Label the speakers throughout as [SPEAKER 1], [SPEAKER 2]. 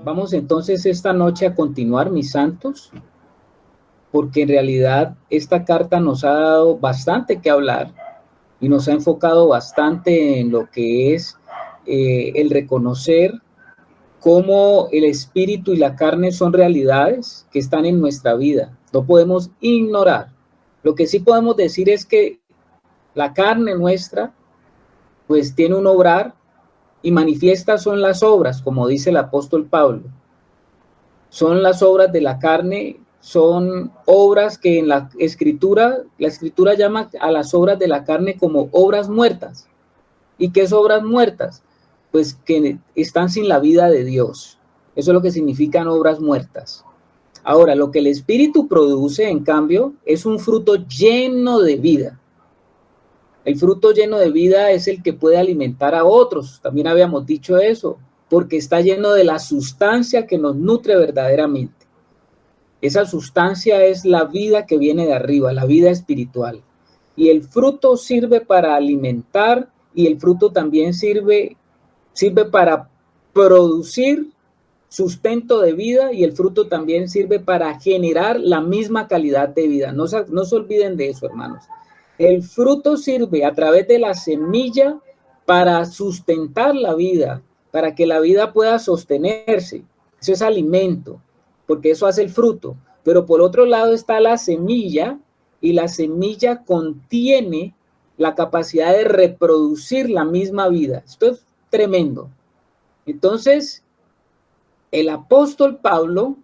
[SPEAKER 1] Vamos entonces esta noche a continuar, mis santos, porque en realidad esta carta nos ha dado bastante que hablar y nos ha enfocado bastante en lo que es el reconocer cómo el espíritu y la carne son realidades que están en nuestra vida. No podemos ignorar. Lo que sí podemos decir es que la carne nuestra pues tiene un obrar y manifiestas son las obras, como dice el apóstol Pablo. Son las obras de la carne, son obras que en la escritura llama a las obras de la carne como obras muertas. ¿Y qué es obras muertas? Pues que están sin la vida de Dios. Eso es lo que significan obras muertas. Ahora, lo que el Espíritu produce, en cambio, es un fruto lleno de vida. El fruto lleno de vida es el que puede alimentar a otros. También habíamos dicho eso, porque está lleno de la sustancia que nos nutre verdaderamente. Esa sustancia es la vida que viene de arriba, la vida espiritual. Y el fruto sirve para alimentar y el fruto también sirve para producir sustento de vida y el fruto también sirve para generar la misma calidad de vida. No se olviden de eso, hermanos. El fruto sirve a través de la semilla para sustentar la vida, para que la vida pueda sostenerse. Eso es alimento, porque eso hace el fruto. Pero por otro lado está la semilla y la semilla contiene la capacidad de reproducir la misma vida. Esto es tremendo. Entonces, el apóstol Pablo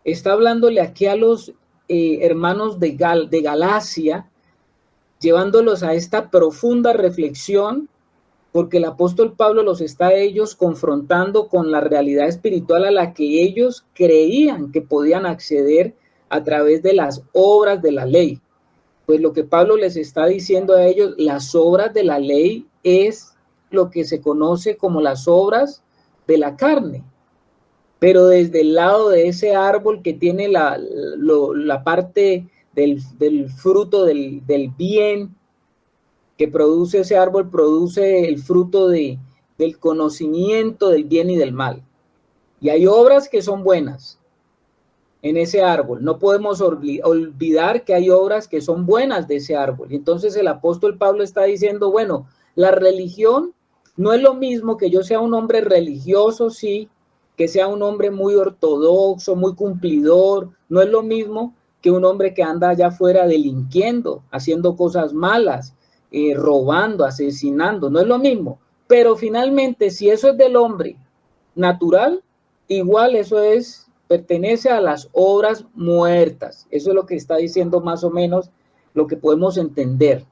[SPEAKER 1] está hablándole aquí a los hermanos de Galacia, llevándolos a esta profunda reflexión, porque el apóstol Pablo los está a ellos confrontando con la realidad espiritual a la que ellos creían que podían acceder a través de las obras de la ley. Pues lo que Pablo les está diciendo a ellos, las obras de la ley es lo que se conoce como las obras de la carne. Pero desde el lado de ese árbol que tiene la parte del fruto del bien que produce ese árbol, produce el fruto del conocimiento del bien y del mal. Y hay obras que son buenas en ese árbol. No podemos olvidar que hay obras que son buenas de ese árbol. Y entonces el apóstol Pablo está diciendo, bueno, la religión no es lo mismo que yo sea un hombre religioso, sí, que sea un hombre muy ortodoxo, muy cumplidor. No es lo mismo que un hombre que anda allá afuera delinquiendo, haciendo cosas malas, robando, asesinando. No es lo mismo. Pero finalmente, si eso es del hombre natural, igual eso pertenece a las obras muertas. Eso es lo que está diciendo más o menos lo que podemos entender.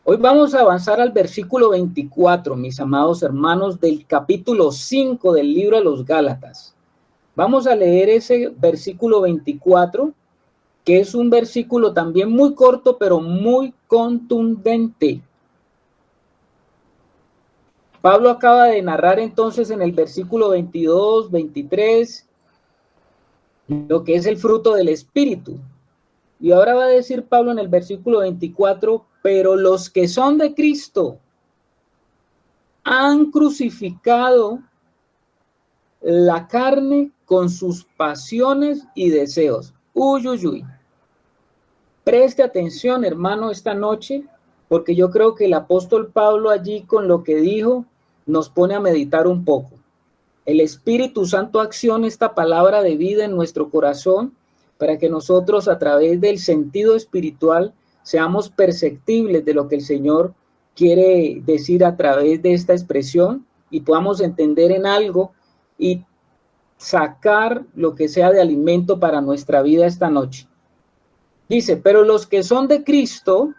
[SPEAKER 1] Hoy vamos a avanzar al versículo 24, mis amados hermanos, del capítulo 5 del libro de los Gálatas. Vamos a leer ese versículo 24, que es un versículo también muy corto, pero muy contundente. Pablo acaba de narrar entonces en el versículo 22, 23, lo que es el fruto del Espíritu. Y ahora va a decir Pablo en el versículo 24, pero los que son de Cristo han crucificado la carne con sus pasiones y deseos. Uy, uy, uy. Preste atención, hermano, esta noche, porque yo creo que el apóstol Pablo allí con lo que dijo nos pone a meditar un poco. El Espíritu Santo acciona esta palabra de vida en nuestro corazón para que nosotros a través del sentido espiritual seamos perceptibles de lo que el Señor quiere decir a través de esta expresión y podamos entender en algo y sacar lo que sea de alimento para nuestra vida esta noche. Dice, pero los que son de Cristo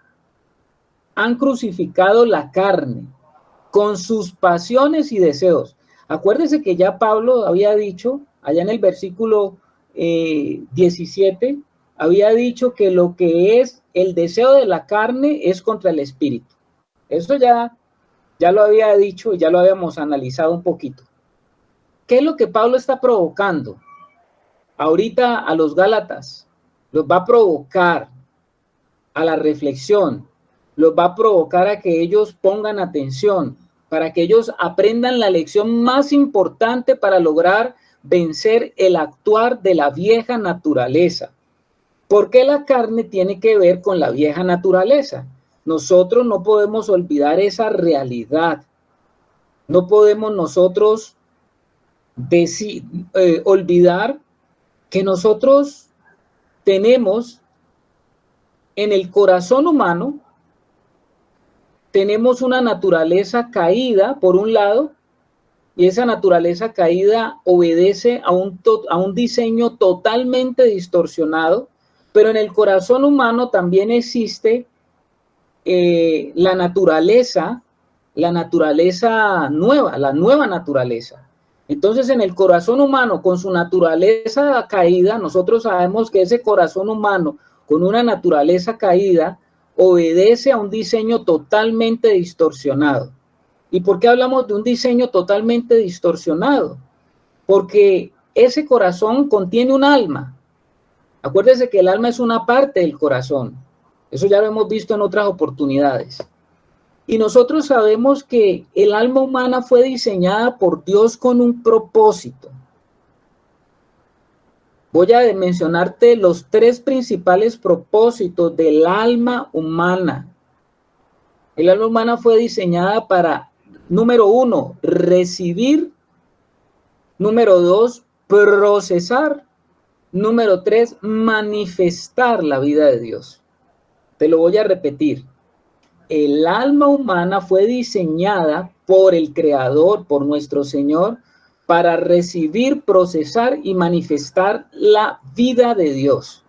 [SPEAKER 1] han crucificado la carne con sus pasiones y deseos. Acuérdese que ya Pablo había dicho, allá en el versículo 17, había dicho que lo que es el deseo de la carne es contra el espíritu. Eso ya lo había dicho y ya lo habíamos analizado un poquito. ¿Qué es lo que Pablo está provocando? Ahorita a los Gálatas los va a provocar a la reflexión, los va a provocar a que ellos pongan atención, para que ellos aprendan la lección más importante para lograr vencer el actuar de la vieja naturaleza. ¿Por qué la carne tiene que ver con la vieja naturaleza? Nosotros no podemos olvidar esa realidad. No podemos nosotros olvidar que nosotros tenemos en el corazón humano, tenemos una naturaleza caída, por un lado, y esa naturaleza caída obedece a un diseño totalmente distorsionado, pero en el corazón humano también existe la naturaleza nueva, la nueva naturaleza. Entonces, en el corazón humano, con su naturaleza caída, nosotros sabemos que ese corazón humano, con una naturaleza caída, obedece a un diseño totalmente distorsionado. ¿Y por qué hablamos de un diseño totalmente distorsionado? Porque ese corazón contiene un alma. Acuérdese que el alma es una parte del corazón. Eso ya lo hemos visto en otras oportunidades. Y nosotros sabemos que el alma humana fue diseñada por Dios con un propósito. Voy a mencionarte los 3 principales propósitos del alma humana. El alma humana fue diseñada para, número 1, recibir. Número 2, procesar. Número 3, manifestar la vida de Dios. Te lo voy a repetir. El alma humana fue diseñada por el Creador, por nuestro Señor, para recibir, procesar y manifestar la vida de Dios.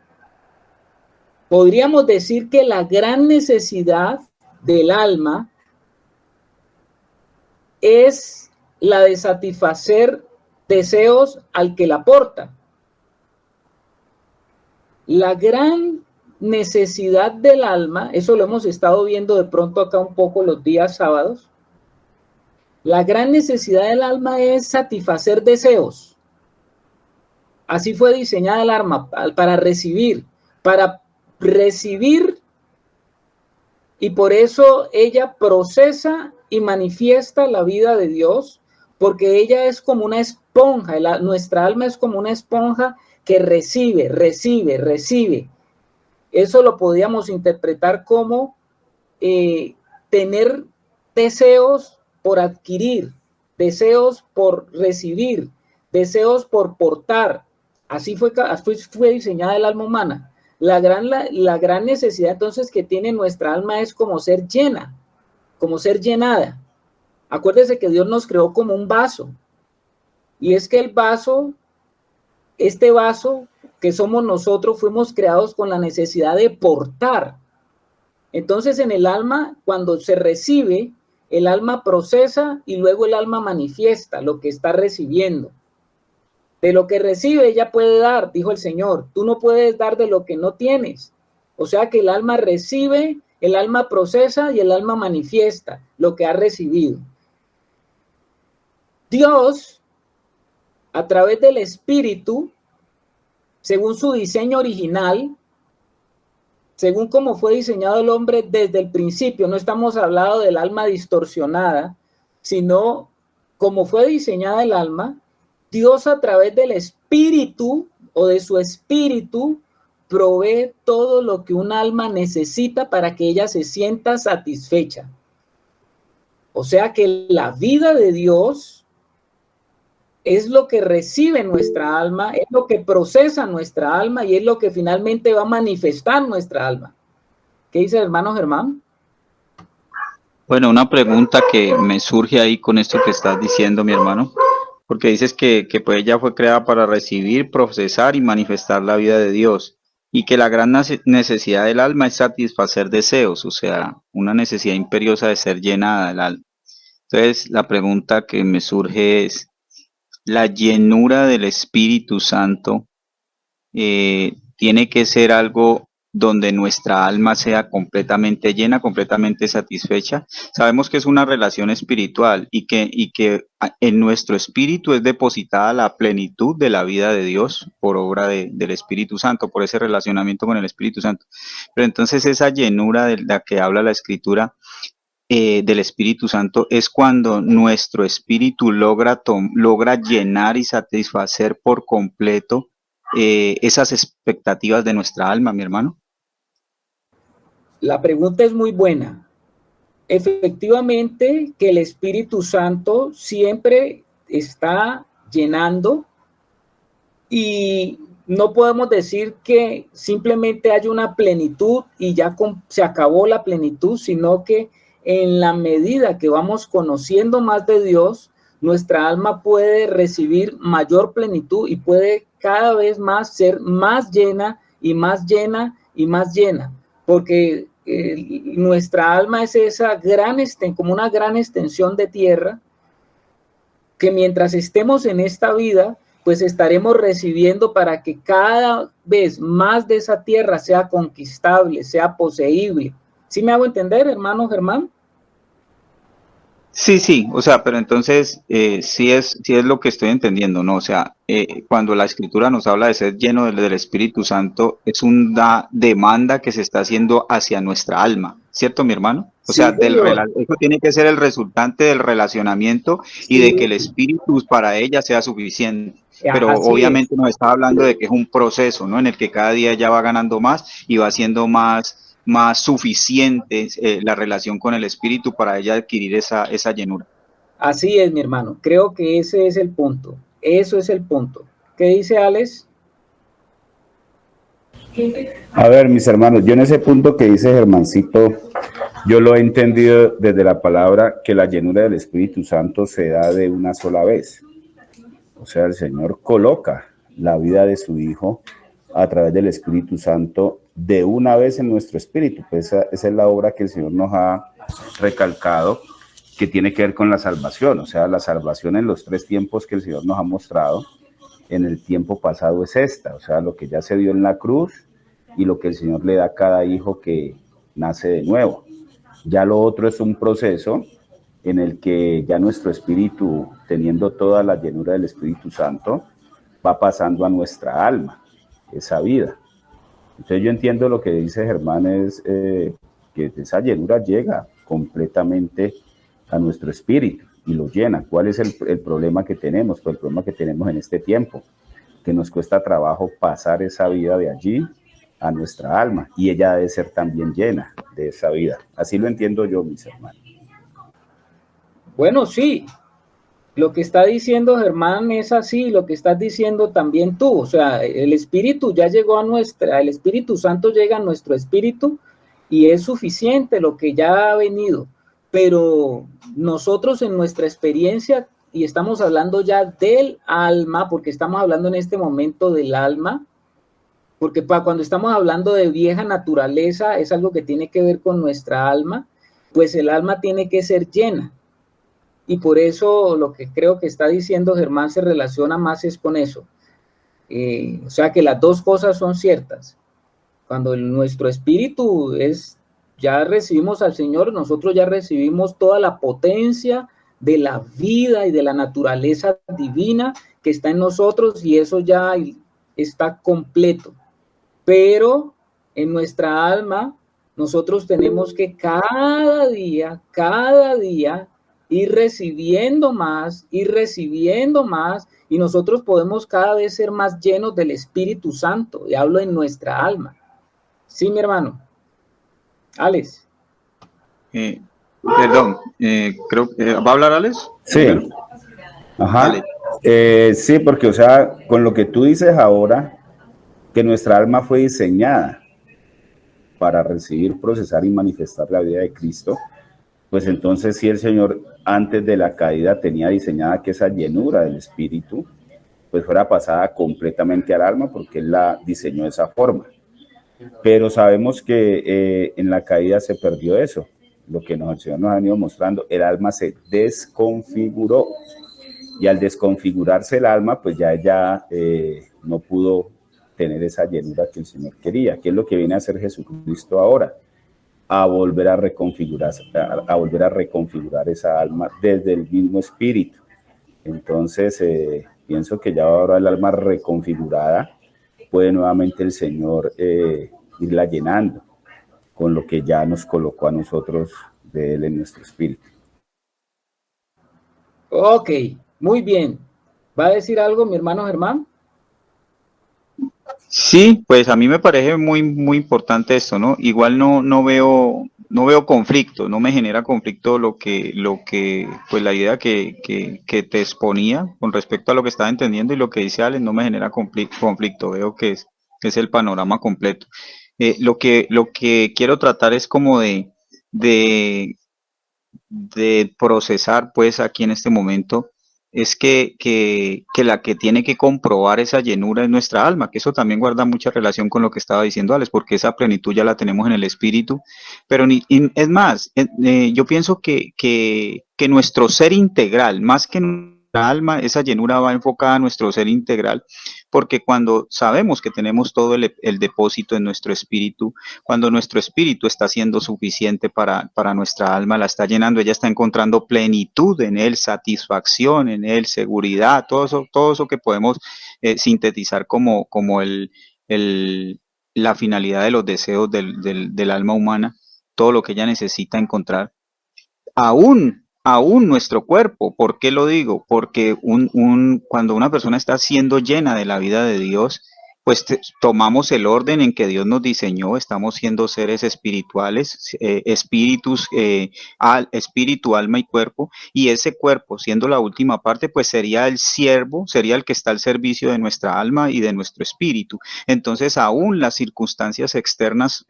[SPEAKER 1] Podríamos decir que la gran necesidad del alma es la de satisfacer deseos al que la porta. La gran necesidad del alma, eso lo hemos estado viendo de pronto acá un poco los días sábados, la gran necesidad del alma es satisfacer deseos. Así fue diseñada el alma, para recibir, y por eso ella procesa y manifiesta la vida de Dios, porque ella es como una esponja, nuestra alma es como una esponja que recibe. Eso lo podríamos interpretar como tener deseos por adquirir, deseos por recibir, deseos por portar. Así fue diseñada el alma humana. La gran necesidad entonces que tiene nuestra alma es como ser llena, como ser llenada. Acuérdese que Dios nos creó como un vaso. Y es que este vaso que somos nosotros, fuimos creados con la necesidad de portar. Entonces en el alma, cuando se recibe, el alma procesa y luego el alma manifiesta lo que está recibiendo. De lo que recibe ella puede dar, dijo el Señor. Tú no puedes dar de lo que no tienes. O sea que el alma recibe, el alma procesa y el alma manifiesta lo que ha recibido. Dios, a través del Espíritu, según su diseño original, según cómo fue diseñado el hombre desde el principio, no estamos hablando del alma distorsionada, sino como fue diseñada el alma, Dios a través del Espíritu o de su Espíritu provee todo lo que un alma necesita para que ella se sienta satisfecha. O sea que la vida de Dios es lo que recibe nuestra alma, es lo que procesa nuestra alma y es lo que finalmente va a manifestar nuestra alma. ¿Qué dice el hermano Germán?
[SPEAKER 2] Bueno, una pregunta que me surge ahí con esto que estás diciendo, mi hermano, porque dices que pues ella fue creada para recibir, procesar y manifestar la vida de Dios, y que la gran necesidad del alma es satisfacer deseos, o sea, una necesidad imperiosa de ser llenada del alma. Entonces, la pregunta que me surge es, ¿la llenura del Espíritu Santo tiene que ser algo donde nuestra alma sea completamente llena, completamente satisfecha. Sabemos que es una relación espiritual y que en nuestro espíritu es depositada la plenitud de la vida de Dios por obra del Espíritu Santo, por ese relacionamiento con el Espíritu Santo. Pero entonces esa llenura de la que habla la Escritura del Espíritu Santo es cuando nuestro espíritu logra llenar y satisfacer por completo esas expectativas de nuestra alma, mi hermano.
[SPEAKER 1] La pregunta es muy buena. Efectivamente que el Espíritu Santo siempre está llenando y no podemos decir que simplemente hay una plenitud y ya se acabó la plenitud, sino que en la medida que vamos conociendo más de Dios, nuestra alma puede recibir mayor plenitud y puede cada vez más ser más llena y más llena y más llena, porque nuestra alma es esa como una gran extensión de tierra que mientras estemos en esta vida, pues estaremos recibiendo para que cada vez más de esa tierra sea conquistable, sea poseíble. ¿Sí me hago entender, hermano Germán?
[SPEAKER 2] Sí, o sea, pero entonces sí es lo que estoy entendiendo, ¿no? O sea, cuando la Escritura nos habla de ser lleno del Espíritu Santo, es una demanda que se está haciendo hacia nuestra alma, ¿cierto, mi hermano? O
[SPEAKER 1] Sí,
[SPEAKER 2] sea,
[SPEAKER 1] señor.
[SPEAKER 2] eso tiene que ser el resultante del relacionamiento y de que
[SPEAKER 1] Sí,
[SPEAKER 2] el Espíritu para ella sea suficiente. Pero
[SPEAKER 1] así es.
[SPEAKER 2] obviamente nos está hablando de que es un proceso, ¿no? En el que cada día ella va ganando más y va siendo más suficiente la relación con el espíritu para ella adquirir esa llenura.
[SPEAKER 1] Así es, mi hermano. Creo que ese es el punto. Eso es el punto. ¿Qué dice Alex?
[SPEAKER 3] A ver, mis hermanos, yo en ese punto que dice Germancito, yo lo he entendido desde la palabra que la llenura del Espíritu Santo se da de una sola vez. O sea, el Señor coloca la vida de su Hijo a través del Espíritu Santo de una vez en nuestro espíritu. Pues esa es la obra que el Señor nos ha recalcado, que tiene que ver con la salvación. O sea, la salvación en los 3 tiempos que el Señor nos ha mostrado en el tiempo pasado es esta. O sea, lo que ya se dio en la cruz y lo que el Señor le da a cada hijo que nace de nuevo. Ya lo otro es un proceso en el que ya nuestro espíritu, teniendo toda la llenura del Espíritu Santo, va pasando a nuestra alma, esa vida. Entonces yo entiendo lo que dice Germán, es que esa llenura llega completamente a nuestro espíritu y lo llena. ¿Cuál es el problema que tenemos? Pues el problema que tenemos en este tiempo, que nos cuesta trabajo pasar esa vida de allí a nuestra alma, y ella debe ser también llena de esa vida. Así lo entiendo yo, mis hermanos.
[SPEAKER 1] Bueno, sí, lo que está diciendo Germán es así, lo que estás diciendo también tú. O sea, el Espíritu ya llegó el Espíritu Santo llega a nuestro espíritu y es suficiente lo que ya ha venido. Pero nosotros en nuestra experiencia, y estamos hablando ya del alma, porque estamos hablando en este momento del alma, porque cuando estamos hablando de vieja naturaleza es algo que tiene que ver con nuestra alma, pues el alma tiene que ser llena. Y por eso lo que creo que está diciendo Germán se relaciona más es con eso. O sea que las dos cosas son ciertas. Cuando nuestro espíritu ya recibimos al Señor, nosotros ya recibimos toda la potencia de la vida y de la naturaleza divina que está en nosotros y eso ya está completo. Pero en nuestra alma, nosotros tenemos que cada día, ir recibiendo más, y nosotros podemos cada vez ser más llenos del Espíritu Santo, y hablo en nuestra alma. Sí, mi hermano. Alex.
[SPEAKER 2] Perdón, creo que ¿va a hablar Alex?
[SPEAKER 3] Sí. Ajá. Sí, porque, o sea, con lo que tú dices ahora, que nuestra alma fue diseñada para recibir, procesar y manifestar la vida de Cristo, pues entonces sí el Señor antes de la caída tenía diseñada que esa llenura del Espíritu pues fuera pasada completamente al alma, porque Él la diseñó de esa forma. Pero sabemos que en la caída se perdió eso, lo que el Señor nos ha venido mostrando, el alma se desconfiguró, y al desconfigurarse el alma, pues ya ella no pudo tener esa llenura que el Señor quería. ¿Qué es lo que viene a hacer Jesucristo ahora? A volver a reconfigurar esa alma desde el mismo espíritu. Entonces, pienso que ya ahora el alma reconfigurada, puede nuevamente el Señor irla llenando con lo que ya nos colocó a nosotros de Él en nuestro espíritu.
[SPEAKER 1] Ok, muy bien. ¿Va a decir algo mi hermano Germán?
[SPEAKER 2] Sí, pues a mí me parece muy importante esto, ¿no? Igual no veo conflicto, no me genera conflicto pues la idea que te exponía con respecto a lo que estaba entendiendo y lo que dice Alex, no me genera conflicto, veo que es el panorama completo. Lo que quiero tratar es como de, de procesar, pues aquí en este momento, es que la que tiene que comprobar esa llenura es nuestra alma, que eso también guarda mucha relación con lo que estaba diciendo Alex, porque esa plenitud ya la tenemos en el espíritu, pero es más, yo pienso que nuestro ser integral, más que nuestra alma, esa llenura va enfocada a nuestro ser integral, porque cuando sabemos que tenemos todo el depósito en nuestro espíritu, cuando nuestro espíritu está siendo suficiente para nuestra alma, la está llenando, ella está encontrando plenitud en él, satisfacción en él, seguridad, todo eso que podemos sintetizar como la finalidad de los deseos del alma humana, todo lo que ella necesita encontrar aún nuestro cuerpo. ¿Por qué lo digo? Porque cuando una persona está siendo llena de la vida de Dios, pues tomamos el orden en que Dios nos diseñó, estamos siendo seres espirituales, espíritus, espíritu, alma y cuerpo, y ese cuerpo, siendo la última parte, pues sería el siervo, sería el que está al servicio de nuestra alma y de nuestro espíritu. Entonces, aún las circunstancias externas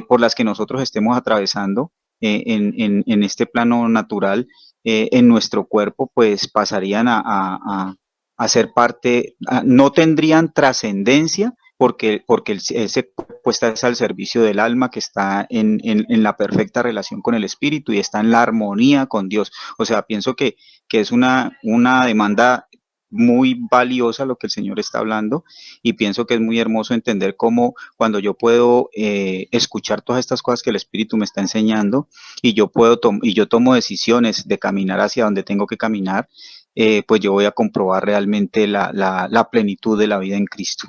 [SPEAKER 2] por las que nosotros estemos atravesando, en este plano natural, en nuestro cuerpo, pues pasarían a ser parte, no tendrían trascendencia porque ese cuerpo está al servicio del alma, que está en la perfecta relación con el espíritu y está en la armonía con Dios. O sea, pienso que es una demanda muy valiosa lo que el Señor está hablando, y pienso que es muy hermoso entender cómo cuando yo puedo escuchar todas estas cosas que el Espíritu me está enseñando y yo tomo decisiones de caminar hacia donde tengo que caminar, pues yo voy a comprobar realmente la plenitud de la vida en Cristo.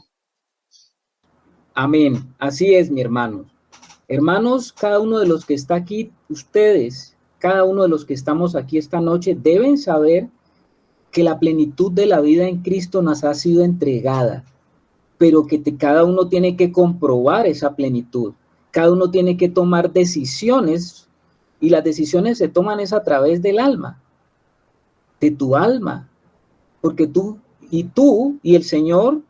[SPEAKER 1] Amén. Así es, mi hermano. Hermanos, cada uno de los que está aquí, ustedes, cada uno de los que estamos aquí esta noche, deben saber que la plenitud de la vida en Cristo nos ha sido entregada, pero que cada uno tiene que comprobar esa plenitud. Cada uno tiene que tomar decisiones, y las decisiones se toman es a través del alma, de tu alma, porque tú y el Señor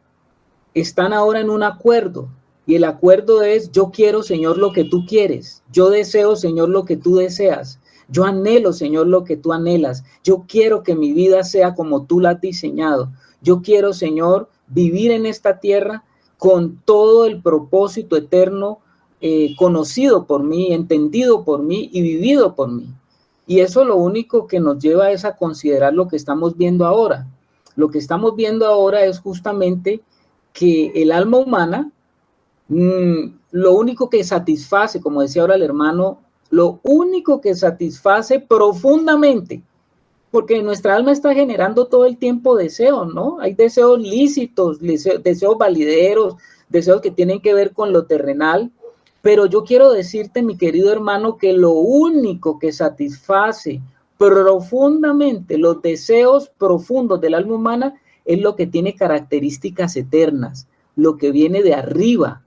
[SPEAKER 1] están ahora en un acuerdo, y el acuerdo es: yo quiero, Señor, lo que tú quieres, yo deseo, Señor, lo que tú deseas, yo anhelo, Señor, lo que tú anhelas, yo quiero que mi vida sea como tú la has diseñado, yo quiero, Señor, vivir en esta tierra con todo el propósito eterno conocido por mí, entendido por mí y vivido por mí. Y eso lo único que nos lleva es a considerar lo que estamos viendo ahora. Lo que estamos viendo ahora es justamente que el alma humana, lo único que satisface, como decía ahora el hermano, lo único que satisface profundamente, porque nuestra alma está generando todo el tiempo deseos, ¿no? Hay deseos lícitos, deseos valideros, deseos que tienen que ver con lo terrenal, pero yo quiero decirte, mi querido hermano, que lo único que satisface profundamente los deseos profundos del alma humana es lo que tiene características eternas, lo que viene de arriba.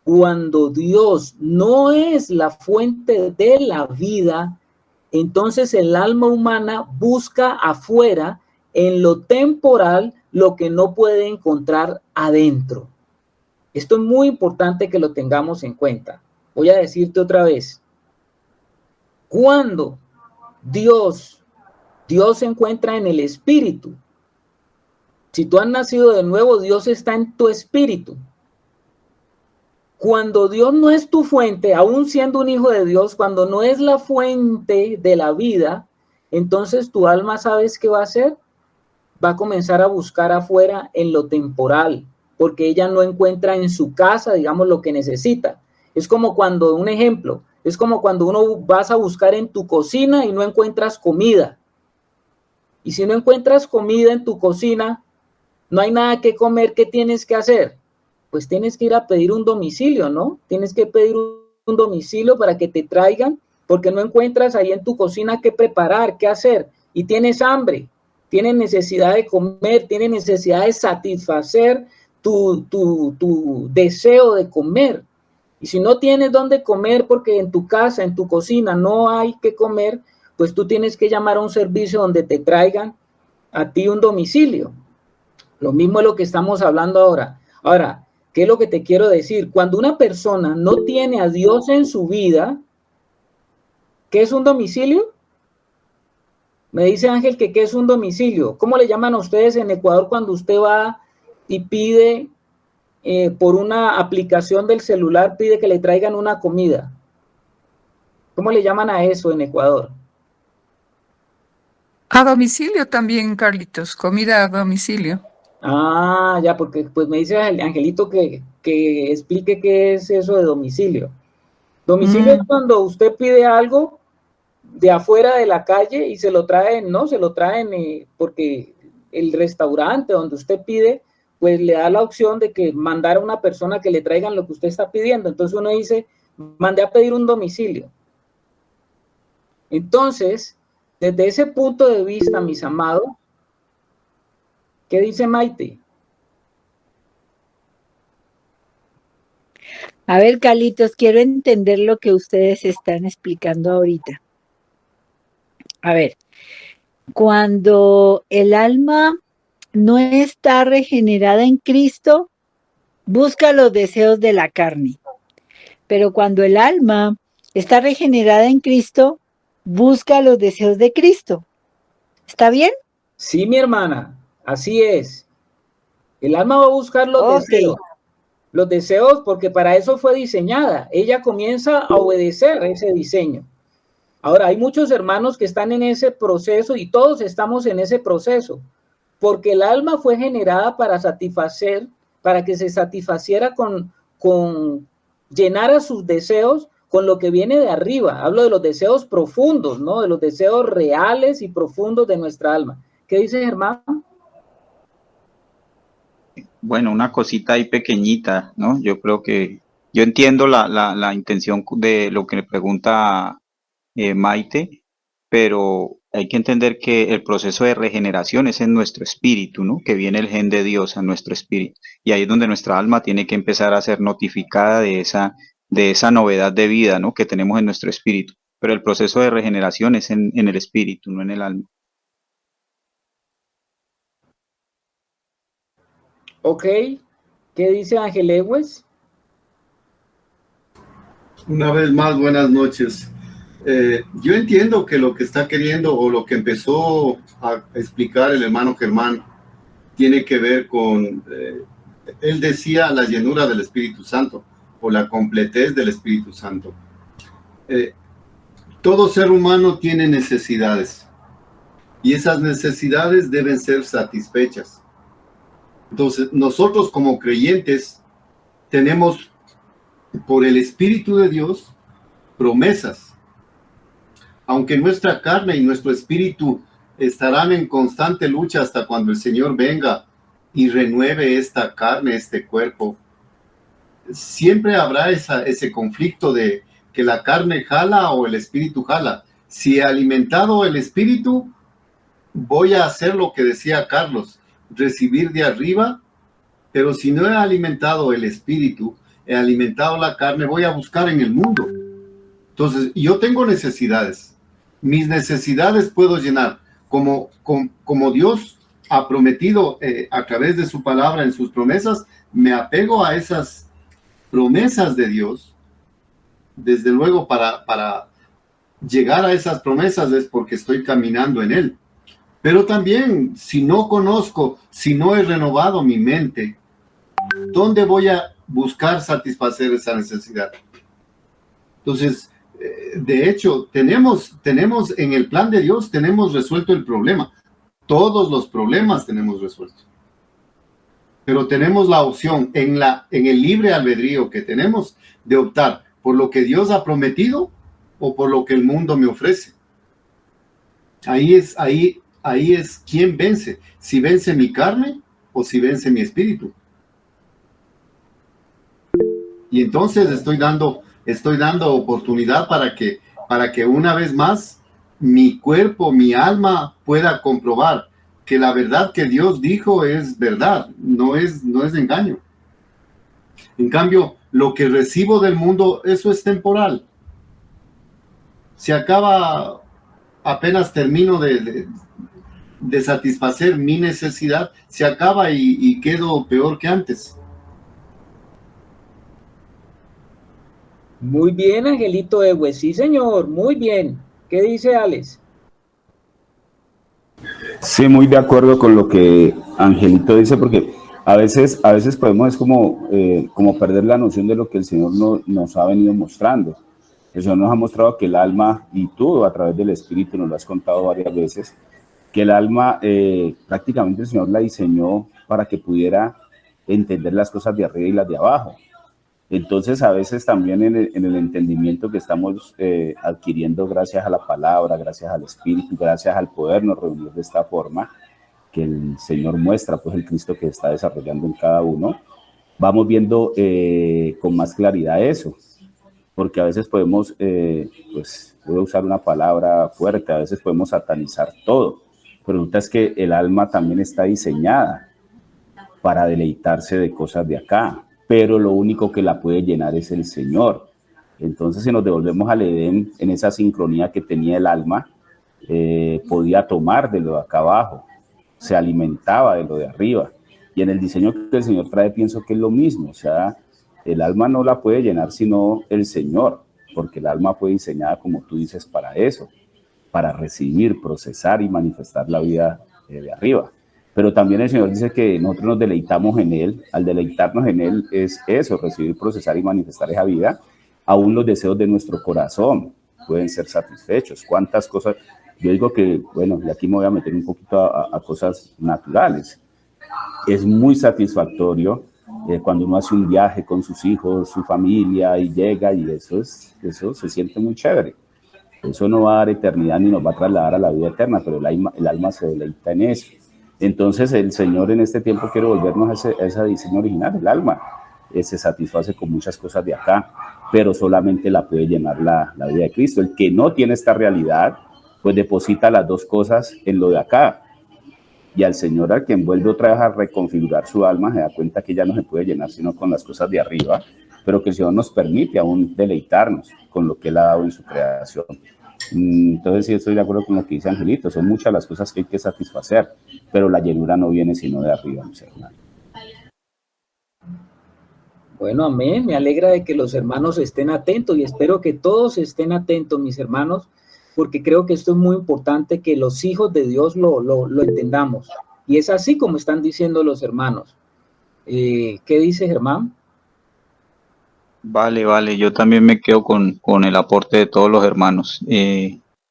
[SPEAKER 1] Cuando Dios no es la fuente de la vida, entonces el alma humana busca afuera, en lo temporal, lo que no puede encontrar adentro. Esto es muy importante que lo tengamos en cuenta. Voy a decirte otra vez. Cuando Dios se encuentra en el espíritu. Si tú has nacido de nuevo, Dios está en tu espíritu. Cuando Dios no es tu fuente, aún siendo un hijo de Dios, cuando no es la fuente de la vida, entonces tu alma, ¿sabes qué va a hacer? Va a comenzar a buscar afuera en lo temporal, porque ella no encuentra en su casa, digamos, lo que necesita. Es como cuando, un ejemplo, es como cuando uno vas a buscar en tu cocina y no encuentras comida. Y si no encuentras comida en tu cocina, no hay nada que comer, ¿qué tienes que hacer? Pues tienes que ir a pedir un domicilio, ¿no? Tienes que pedir un domicilio para que te traigan, porque no encuentras ahí en tu cocina qué preparar, qué hacer, y tienes hambre, tienes necesidad de comer, tienes necesidad de satisfacer tu deseo de comer. Y si no tienes dónde comer porque en tu casa, en tu cocina no hay que comer, pues tú tienes que llamar a un servicio donde te traigan a ti un domicilio. Lo mismo es lo que estamos hablando ahora. Ahora, ¿qué es lo que te quiero decir? Cuando una persona no tiene a Dios en su vida, ¿qué es un domicilio? Me dice Ángel que ¿qué es un domicilio? ¿Cómo le llaman a ustedes en Ecuador cuando usted va y pide por una aplicación del celular, pide que le traigan una comida? ¿Cómo le llaman a eso en Ecuador?
[SPEAKER 4] A domicilio también, Carlitos, comida a domicilio.
[SPEAKER 1] Ah, ya, porque pues me dice Angelito que explique qué es eso de domicilio. Domicilio es cuando usted pide algo de afuera de la calle y se lo traen, ¿no? Se lo traen porque el restaurante donde usted pide, pues le da la opción de que mandar a una persona que le traigan lo que usted está pidiendo. Entonces uno dice, mandé a pedir un domicilio. Entonces, desde ese punto de vista, mis amados, ¿qué dice Maite?
[SPEAKER 5] A ver, Carlitos, quiero entender lo que ustedes están explicando ahorita. A ver, cuando el alma no está regenerada en Cristo, busca los deseos de la carne. Pero cuando el alma está regenerada en Cristo, busca los deseos de Cristo. ¿Está bien?
[SPEAKER 1] Sí, mi hermana, así es. El alma va a buscar los deseos. Los deseos, porque para eso fue diseñada. Ella comienza a obedecer ese diseño. Ahora, hay muchos hermanos que están en ese proceso y todos estamos en ese proceso, porque el alma fue generada para satisfacer, para que se satisfaciera llenara sus deseos con lo que viene de arriba. Hablo de los deseos profundos, ¿no? De los deseos reales y profundos de nuestra alma. ¿Qué dice Germán?
[SPEAKER 2] Bueno, una cosita ahí pequeñita, ¿no? Yo creo que yo entiendo la intención de lo que le pregunta Maite, pero hay que entender que el proceso de regeneración es en nuestro espíritu, ¿no? Que viene el gen de Dios a nuestro espíritu. Y ahí es donde nuestra alma tiene que empezar a ser notificada de esa novedad de vida, ¿no? Que tenemos en nuestro espíritu. Pero el proceso de regeneración es en el espíritu, no en el alma.
[SPEAKER 1] Ok, ¿qué dice Ángel Lewes?
[SPEAKER 6] Una vez más, buenas noches. Yo entiendo que lo que está queriendo o lo que empezó a explicar el hermano Germán tiene que ver con, él decía la llenura del Espíritu Santo o la completez del Espíritu Santo. Todo ser humano tiene necesidades y esas necesidades deben ser satisfechas. Entonces, nosotros como creyentes tenemos por el Espíritu de Dios promesas. Aunque nuestra carne y nuestro espíritu estarán en constante lucha hasta cuando el Señor venga y renueve esta carne, este cuerpo, siempre habrá ese conflicto de que la carne jala o el espíritu jala. Si he alimentado el espíritu, voy a hacer lo que decía Carlos, recibir de arriba, pero si no he alimentado el espíritu, he alimentado la carne, voy a buscar en el mundo. Entonces, yo tengo necesidades. Mis necesidades puedo llenar. Como Dios ha prometido a través de su palabra en sus promesas, me apego a esas promesas de Dios. Desde luego, para llegar a esas promesas es porque estoy caminando en Él. Pero también, si no conozco, si no he renovado mi mente, ¿dónde voy a buscar satisfacer esa necesidad? Entonces, de hecho, tenemos en el plan de Dios, tenemos resuelto el problema. Todos los problemas tenemos resueltos. Pero tenemos la opción en el libre albedrío que tenemos de optar por lo que Dios ha prometido o por lo que el mundo me ofrece. Ahí es quién vence, si vence mi carne o si vence mi espíritu. Y entonces estoy dando oportunidad para que una vez más mi cuerpo, mi alma pueda comprobar que la verdad que Dios dijo es verdad, no es engaño. En cambio, lo que recibo del mundo, eso es temporal. Se acaba, apenas termino de satisfacer mi necesidad, se acaba y quedo peor que antes.
[SPEAKER 1] Muy bien, Angelito Ewe, sí señor, muy bien. ¿Qué dice Alex?
[SPEAKER 3] Sí, muy de acuerdo con lo que Angelito dice, porque a veces podemos como perder la noción de lo que el Señor nos ha venido mostrando. El Señor nos ha mostrado que el alma, y tú a través del Espíritu nos lo has contado varias veces, que el alma prácticamente el Señor la diseñó para que pudiera entender las cosas de arriba y las de abajo. Entonces, a veces también en el entendimiento que estamos adquiriendo gracias a la palabra, gracias al Espíritu, gracias al podernos reunir de esta forma, que el Señor muestra, pues el Cristo que está desarrollando en cada uno, vamos viendo con más claridad eso, porque a veces podemos, pues voy a usar una palabra fuerte, a veces podemos satanizar todo, pero resulta es que el alma también está diseñada para deleitarse de cosas de acá, pero lo único que la puede llenar es el Señor. Entonces, si nos devolvemos al Edén, en esa sincronía que tenía el alma, podía tomar de lo de acá abajo, se alimentaba de lo de arriba. Y en el diseño que el Señor trae, pienso que es lo mismo. O sea, el alma no la puede llenar sino el Señor, porque el alma fue diseñada, como tú dices, para eso, para recibir, procesar y manifestar la vida de arriba. Pero también el Señor dice que nosotros nos deleitamos en Él. Al deleitarnos en Él es eso, recibir, procesar y manifestar esa vida. Aún los deseos de nuestro corazón pueden ser satisfechos. ¿Cuántas cosas? Yo digo que, bueno, y aquí me voy a meter un poquito a cosas naturales. Es muy satisfactorio cuando uno hace un viaje con sus hijos, su familia, y llega, y eso se siente muy chévere. Eso no va a dar eternidad ni nos va a trasladar a la vida eterna, pero el alma se deleita en eso. Entonces el Señor en este tiempo quiere volvernos a ese diseño original. El alma se satisface con muchas cosas de acá, pero solamente la puede llenar la vida de Cristo. El que no tiene esta realidad, pues deposita las dos cosas en lo de acá. Y al Señor, al que envuelve otra vez a reconfigurar su alma, se da cuenta que ya no se puede llenar sino con las cosas de arriba, pero que el Señor nos permite aún deleitarnos con lo que Él ha dado en su creación. Entonces sí estoy de acuerdo con lo que dice Angelito, son muchas las cosas que hay que satisfacer, pero la llenura no viene sino de arriba, mis hermanos.
[SPEAKER 1] Bueno, amén, me alegra de que los hermanos estén atentos y espero que todos estén atentos, mis hermanos, porque creo que esto es muy importante que los hijos de Dios lo entendamos. Y es así como están diciendo los hermanos. ¿Qué dice Germán?
[SPEAKER 2] Vale, yo también me quedo con el aporte de todos los hermanos.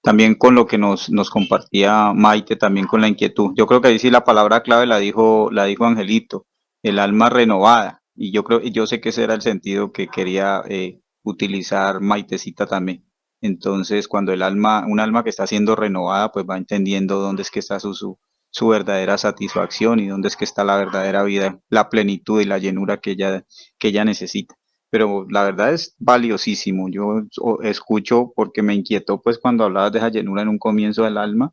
[SPEAKER 2] También con lo que nos compartía Maite, también con la inquietud. Yo creo que ahí sí la palabra clave la dijo Angelito, el alma renovada. Y yo sé que ese era el sentido que quería utilizar Maitecita también. Entonces, cuando un alma que está siendo renovada, pues va entendiendo dónde es que está su verdadera satisfacción y dónde es que está la verdadera vida, la plenitud y la llenura que ella necesita. Pero la verdad es valiosísimo. Yo escucho porque me inquietó pues cuando hablabas de esa llenura en un comienzo del alma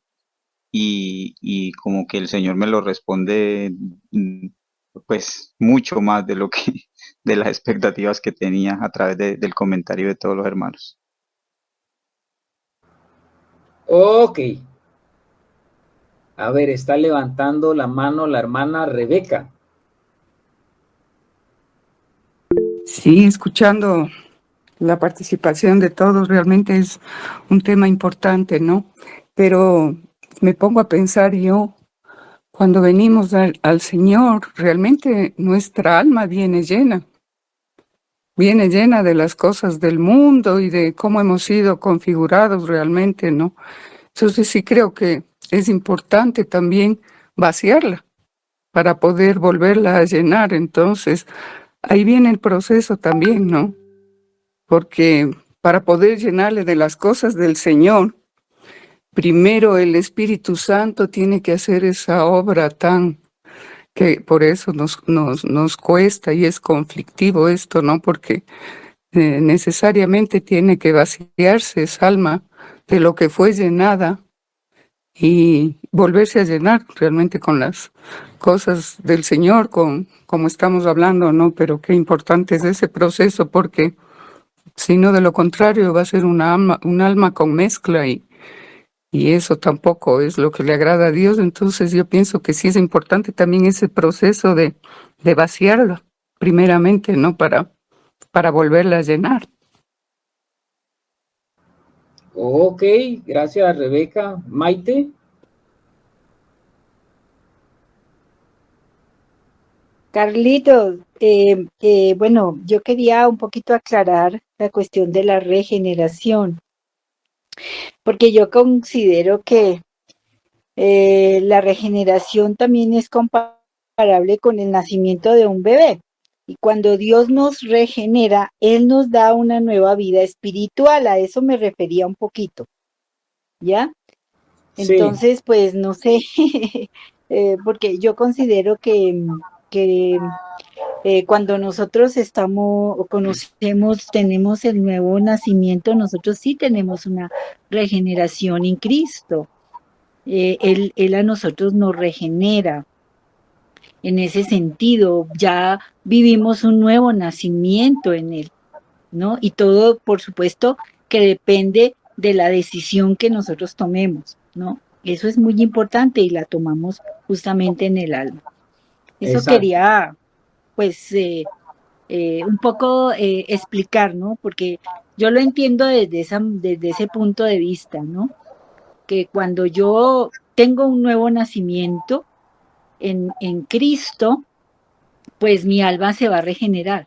[SPEAKER 2] y como que el Señor me lo responde pues mucho más de lo que de las expectativas que tenía a través del comentario de todos los hermanos.
[SPEAKER 1] Ok. A ver, está levantando la mano la hermana Rebeca.
[SPEAKER 4] Sí, escuchando la participación de todos, realmente es un tema importante, ¿no? Pero me pongo a pensar yo, cuando venimos al Señor, realmente nuestra alma viene llena de las cosas del mundo y de cómo hemos sido configurados realmente, ¿no? Entonces sí creo que es importante también vaciarla, para poder volverla a llenar. Entonces, ahí viene el proceso también, ¿no? Porque para poder llenarle de las cosas del Señor, primero el Espíritu Santo tiene que hacer esa obra tan que por eso nos cuesta y es conflictivo esto, ¿no? Porque necesariamente tiene que vaciarse esa alma de lo que fue llenada y volverse a llenar realmente con las cosas del Señor, como estamos hablando, ¿no? Pero qué importante es ese proceso, porque si no, de lo contrario va a ser un alma con mezcla y eso tampoco es lo que le agrada a Dios. Entonces yo pienso que sí es importante también ese proceso de vaciarla primeramente, ¿no? Para volverla a llenar.
[SPEAKER 1] Ok, gracias Rebeca. Maite.
[SPEAKER 5] Carlitos, bueno, yo quería un poquito aclarar la cuestión de la regeneración, porque yo considero que la regeneración también es comparable con el nacimiento de un bebé. Y cuando Dios nos regenera, Él nos da una nueva vida espiritual. A eso me refería un poquito, ¿ya?
[SPEAKER 1] Sí,
[SPEAKER 5] Entonces, pues no sé, porque yo considero que cuando nosotros estamos o conocemos, tenemos el nuevo nacimiento, nosotros sí tenemos una regeneración en Cristo. Él a nosotros nos regenera. En ese sentido, ya vivimos un nuevo nacimiento en Él, ¿no? Y todo, por supuesto, que depende de la decisión que nosotros tomemos, ¿no? Eso es muy importante y la tomamos justamente en el alma. Eso
[SPEAKER 1] exacto.
[SPEAKER 5] quería, pues, un poco explicar, ¿no? Porque yo lo entiendo desde ese punto de vista, ¿no? Que cuando yo tengo un nuevo nacimiento en Cristo, pues mi alma se va a regenerar.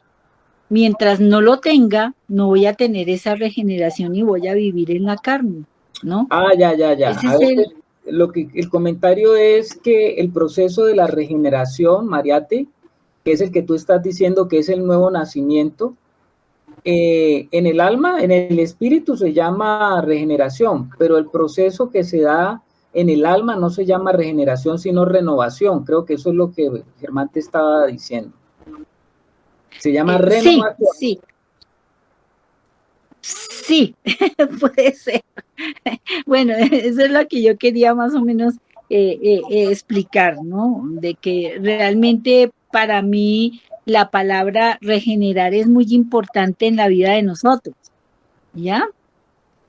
[SPEAKER 5] Mientras no lo tenga, no voy a tener esa regeneración y voy a vivir en la carne, ¿no?
[SPEAKER 1] Ah, ya.
[SPEAKER 5] Ese
[SPEAKER 1] A
[SPEAKER 5] es
[SPEAKER 1] veces lo que el comentario es que el proceso de la regeneración, Mariate, que es el que tú estás diciendo que es el nuevo nacimiento, en el alma, en el espíritu se llama regeneración, pero el proceso que se da en el alma no se llama regeneración, sino renovación. Creo que eso es lo que Germán te estaba diciendo. Se llama
[SPEAKER 5] sí,
[SPEAKER 1] renovación.
[SPEAKER 5] sí, puede ser. Bueno, eso es lo que yo quería más o menos explicar, ¿no? De que realmente para mí la palabra regenerar es muy importante en la vida de nosotros, ¿ya?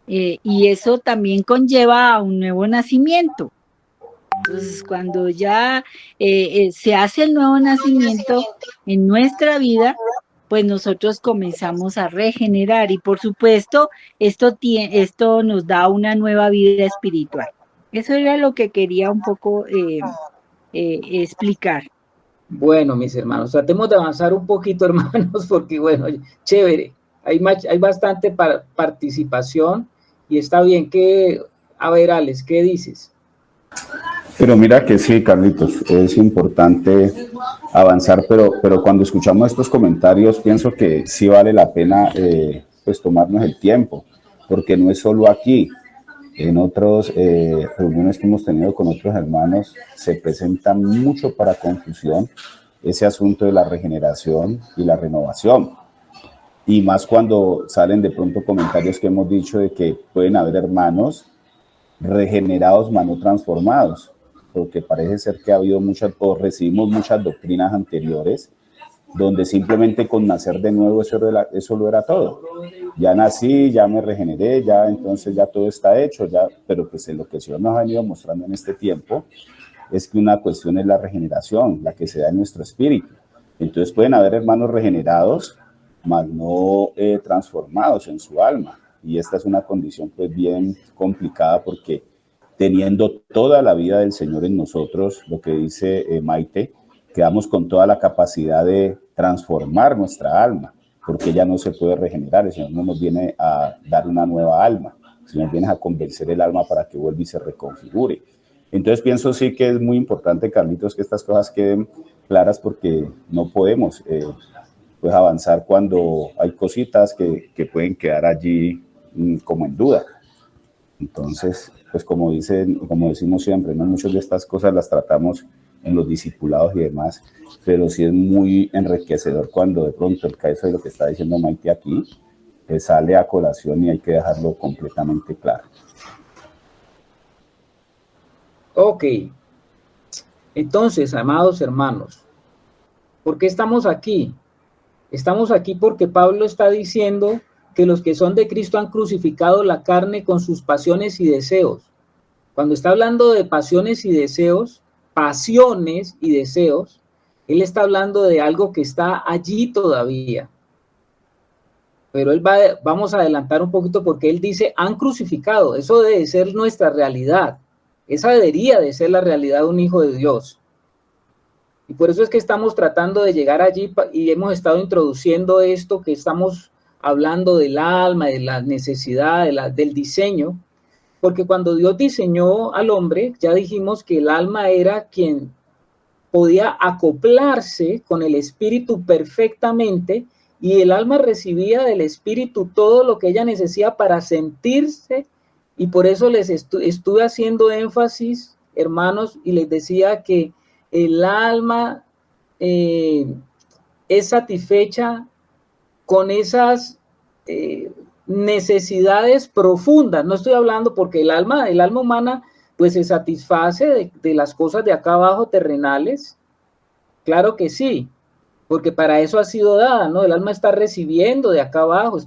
[SPEAKER 5] Y eso también conlleva a un nuevo nacimiento. Entonces, cuando ya se hace el nuevo nacimiento en nuestra vida, pues nosotros comenzamos a regenerar y por supuesto esto nos da una nueva vida espiritual. Eso era lo que quería un poco explicar.
[SPEAKER 1] Bueno, mis hermanos, tratemos de avanzar un poquito, hermanos, porque bueno, chévere, hay bastante participación y está bien que, a ver, Alex, ¿qué dices?
[SPEAKER 3] Pero mira que sí, Carlitos, es importante avanzar, pero cuando escuchamos estos comentarios pienso que sí vale la pena pues tomarnos el tiempo, porque no es solo aquí. En otras reuniones que hemos tenido con otros hermanos se presenta mucho para confusión ese asunto de la regeneración y la renovación. Y más cuando salen de pronto comentarios que hemos dicho de que pueden haber hermanos regenerados, mas no transformados, porque parece ser que ha habido muchas, o recibimos muchas doctrinas anteriores, donde simplemente con nacer de nuevo eso lo era todo. Ya nací, ya me regeneré, ya entonces ya todo está hecho, ya, pero pues en lo que el Señor nos ha venido mostrando en este tiempo es que una cuestión es la regeneración, la que se da en nuestro espíritu. Entonces pueden haber hermanos regenerados, mas no transformados en su alma. Y esta es una condición pues bien complicada porque teniendo toda la vida del Señor en nosotros, lo que dice Maite, quedamos con toda la capacidad de transformar nuestra alma, porque ella no se puede regenerar. El Señor no nos viene a dar una nueva alma, el Señor viene a convencer el alma para que vuelva y se reconfigure. Entonces pienso sí que es muy importante, Carlitos, que estas cosas queden claras porque no podemos pues avanzar cuando hay cositas que pueden quedar allí como en duda. Entonces, pues como decimos siempre, ¿no? Muchas de estas cosas las tratamos en los discipulados y demás, pero sí es muy enriquecedor cuando de pronto el caso de lo que está diciendo Maite aquí sale a colación y hay que dejarlo completamente claro.
[SPEAKER 1] Ok, entonces, amados hermanos, ¿por qué estamos aquí? Estamos aquí porque Pablo está diciendo que los que son de Cristo han crucificado la carne con sus pasiones y deseos. Cuando está hablando de pasiones y deseos, él está hablando de algo que está allí todavía. Pero vamos a adelantar un poquito porque él dice, han crucificado. Eso debe ser nuestra realidad. Esa debería de ser la realidad de un hijo de Dios. Y por eso es que estamos tratando de llegar allí y hemos estado introduciendo esto que estamos hablando del alma, de la necesidad, del diseño, porque cuando Dios diseñó al hombre, ya dijimos que el alma era quien podía acoplarse con el espíritu perfectamente y el alma recibía del espíritu todo lo que ella necesita para sentirse, y por eso les estuve haciendo énfasis, hermanos, y les decía que el alma es satisfecha con esas necesidades profundas. No estoy hablando porque el alma humana pues se satisface de las cosas de acá abajo terrenales. Claro que sí, porque para eso ha sido dada, ¿no? El alma está recibiendo de acá abajo,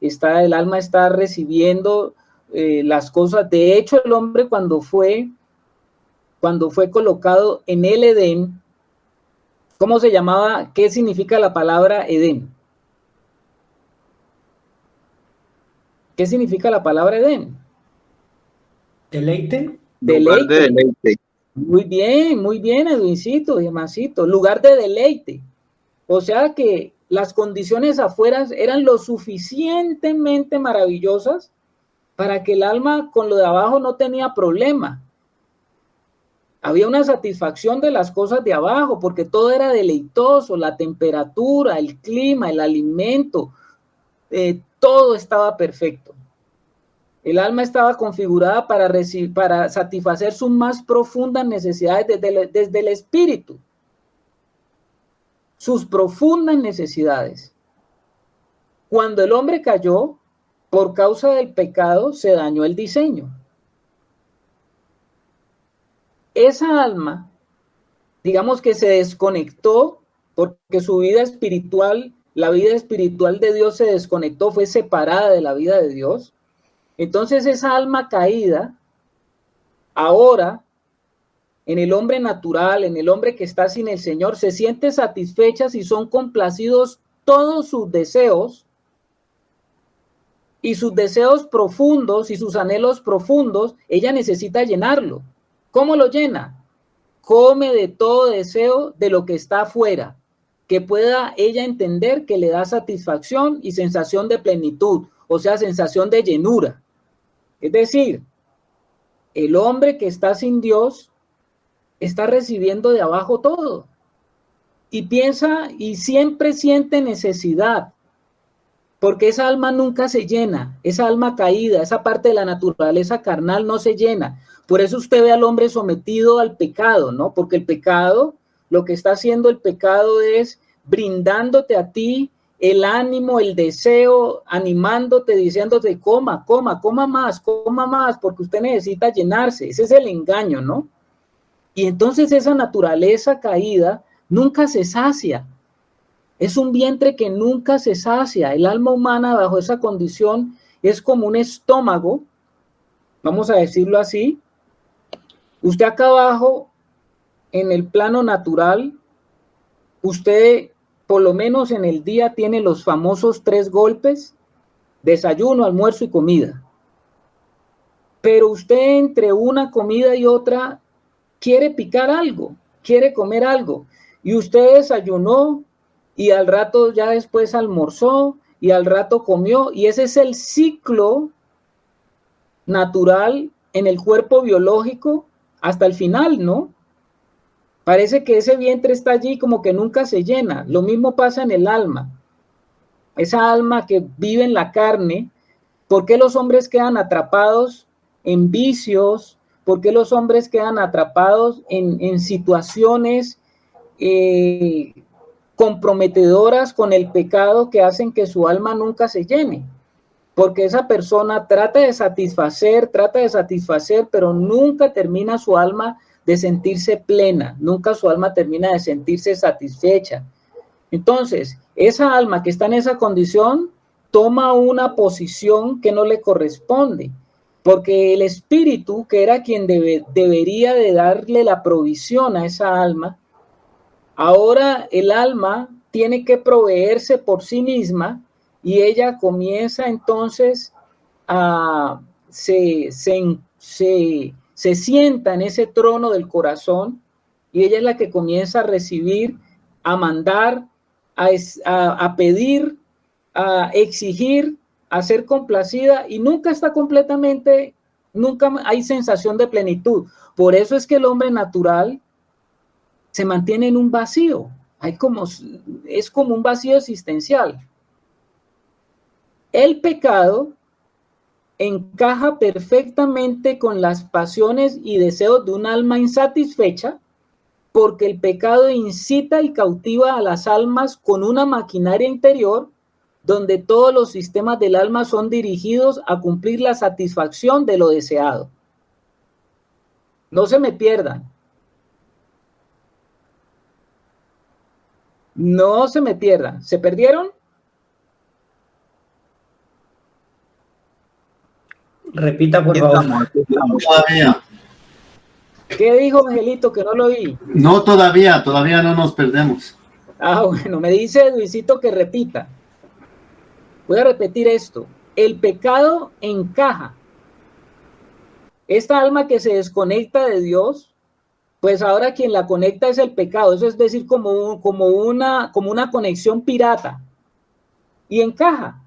[SPEAKER 1] el alma está recibiendo las cosas. De hecho, el hombre cuando fue colocado en el Edén, ¿cómo se llamaba? ¿Qué significa la palabra Edén? ¿Qué significa la palabra Edén?
[SPEAKER 7] Deleite.
[SPEAKER 2] Lugar de deleite.
[SPEAKER 1] Muy bien, Edwincito y Mancito. Lugar de deleite. O sea que las condiciones afuera eran lo suficientemente maravillosas para que el alma con lo de abajo no tenía problema. Había una satisfacción de las cosas de abajo porque todo era deleitoso, la temperatura, el clima, el alimento, todo estaba perfecto. El alma estaba configurada para satisfacer sus más profundas necesidades desde el espíritu. Sus profundas necesidades. Cuando el hombre cayó, por causa del pecado, se dañó el diseño. Esa alma, digamos que se desconectó porque su vida espiritual, la vida espiritual de Dios se desconectó, fue separada de la vida de Dios. Entonces esa alma caída, ahora, en el hombre natural, en el hombre que está sin el Señor, se siente satisfecha si son complacidos todos sus deseos, y sus deseos profundos y sus anhelos profundos, ella necesita llenarlo. ¿Cómo lo llena? Come de todo deseo de lo que está afuera, que pueda ella entender que le da satisfacción y sensación de plenitud, o sea, sensación de llenura. Es decir, el hombre que está sin Dios está recibiendo de abajo todo y piensa y siempre siente necesidad, porque esa alma nunca se llena, esa alma caída, esa parte de la naturaleza carnal no se llena. Por eso usted ve al hombre sometido al pecado, ¿no? Porque el pecado, lo que está haciendo el pecado es brindándote a ti el ánimo, el deseo, animándote, diciéndote coma más, porque usted necesita llenarse. Ese es el engaño, ¿no? Y entonces esa naturaleza caída nunca se sacia. Es un vientre que nunca se sacia. El alma humana bajo esa condición es como un estómago, vamos a decirlo así. Usted acá abajo, en el plano natural, usted por lo menos en el día tiene los famosos 3 golpes: desayuno, almuerzo y comida. Pero usted entre una comida y otra quiere picar algo, quiere comer algo. Y usted desayunó y al rato ya después almorzó y al rato comió. Y ese es el ciclo natural en el cuerpo biológico hasta el final, ¿no? Parece que ese vientre está allí como que nunca se llena. Lo mismo pasa en el alma. Esa alma que vive en la carne, ¿por qué los hombres quedan atrapados en vicios? ¿Por qué los hombres quedan atrapados en situaciones comprometedoras con el pecado que hacen que su alma nunca se llene? Porque esa persona trata de satisfacer, pero nunca termina su alma de sentirse plena, nunca su alma termina de sentirse satisfecha. Entonces, esa alma que está en esa condición toma una posición que no le corresponde, porque el espíritu, que era quien debería de darle la provisión a esa alma, ahora el alma tiene que proveerse por sí misma y ella comienza entonces se sienta en ese trono del corazón y ella es la que comienza a recibir, a mandar, a pedir, a exigir, a ser complacida y nunca está completamente, nunca hay sensación de plenitud. Por eso es que el hombre natural se mantiene en un vacío, es como un vacío existencial. El pecado encaja perfectamente con las pasiones y deseos de un alma insatisfecha, porque el pecado incita y cautiva a las almas con una maquinaria interior donde todos los sistemas del alma son dirigidos a cumplir la satisfacción de lo deseado. No se me pierdan. No se me pierdan. ¿Se perdieron?
[SPEAKER 7] Repita, por favor.
[SPEAKER 6] Todavía.
[SPEAKER 1] ¿Qué dijo Angelito que no lo oí?
[SPEAKER 6] No, todavía no nos perdemos.
[SPEAKER 1] Ah, bueno, me dice Luisito que repita. Voy a repetir esto. El pecado encaja. Esta alma que se desconecta de Dios, pues ahora quien la conecta es el pecado. Eso es decir, como una conexión pirata. Y encaja.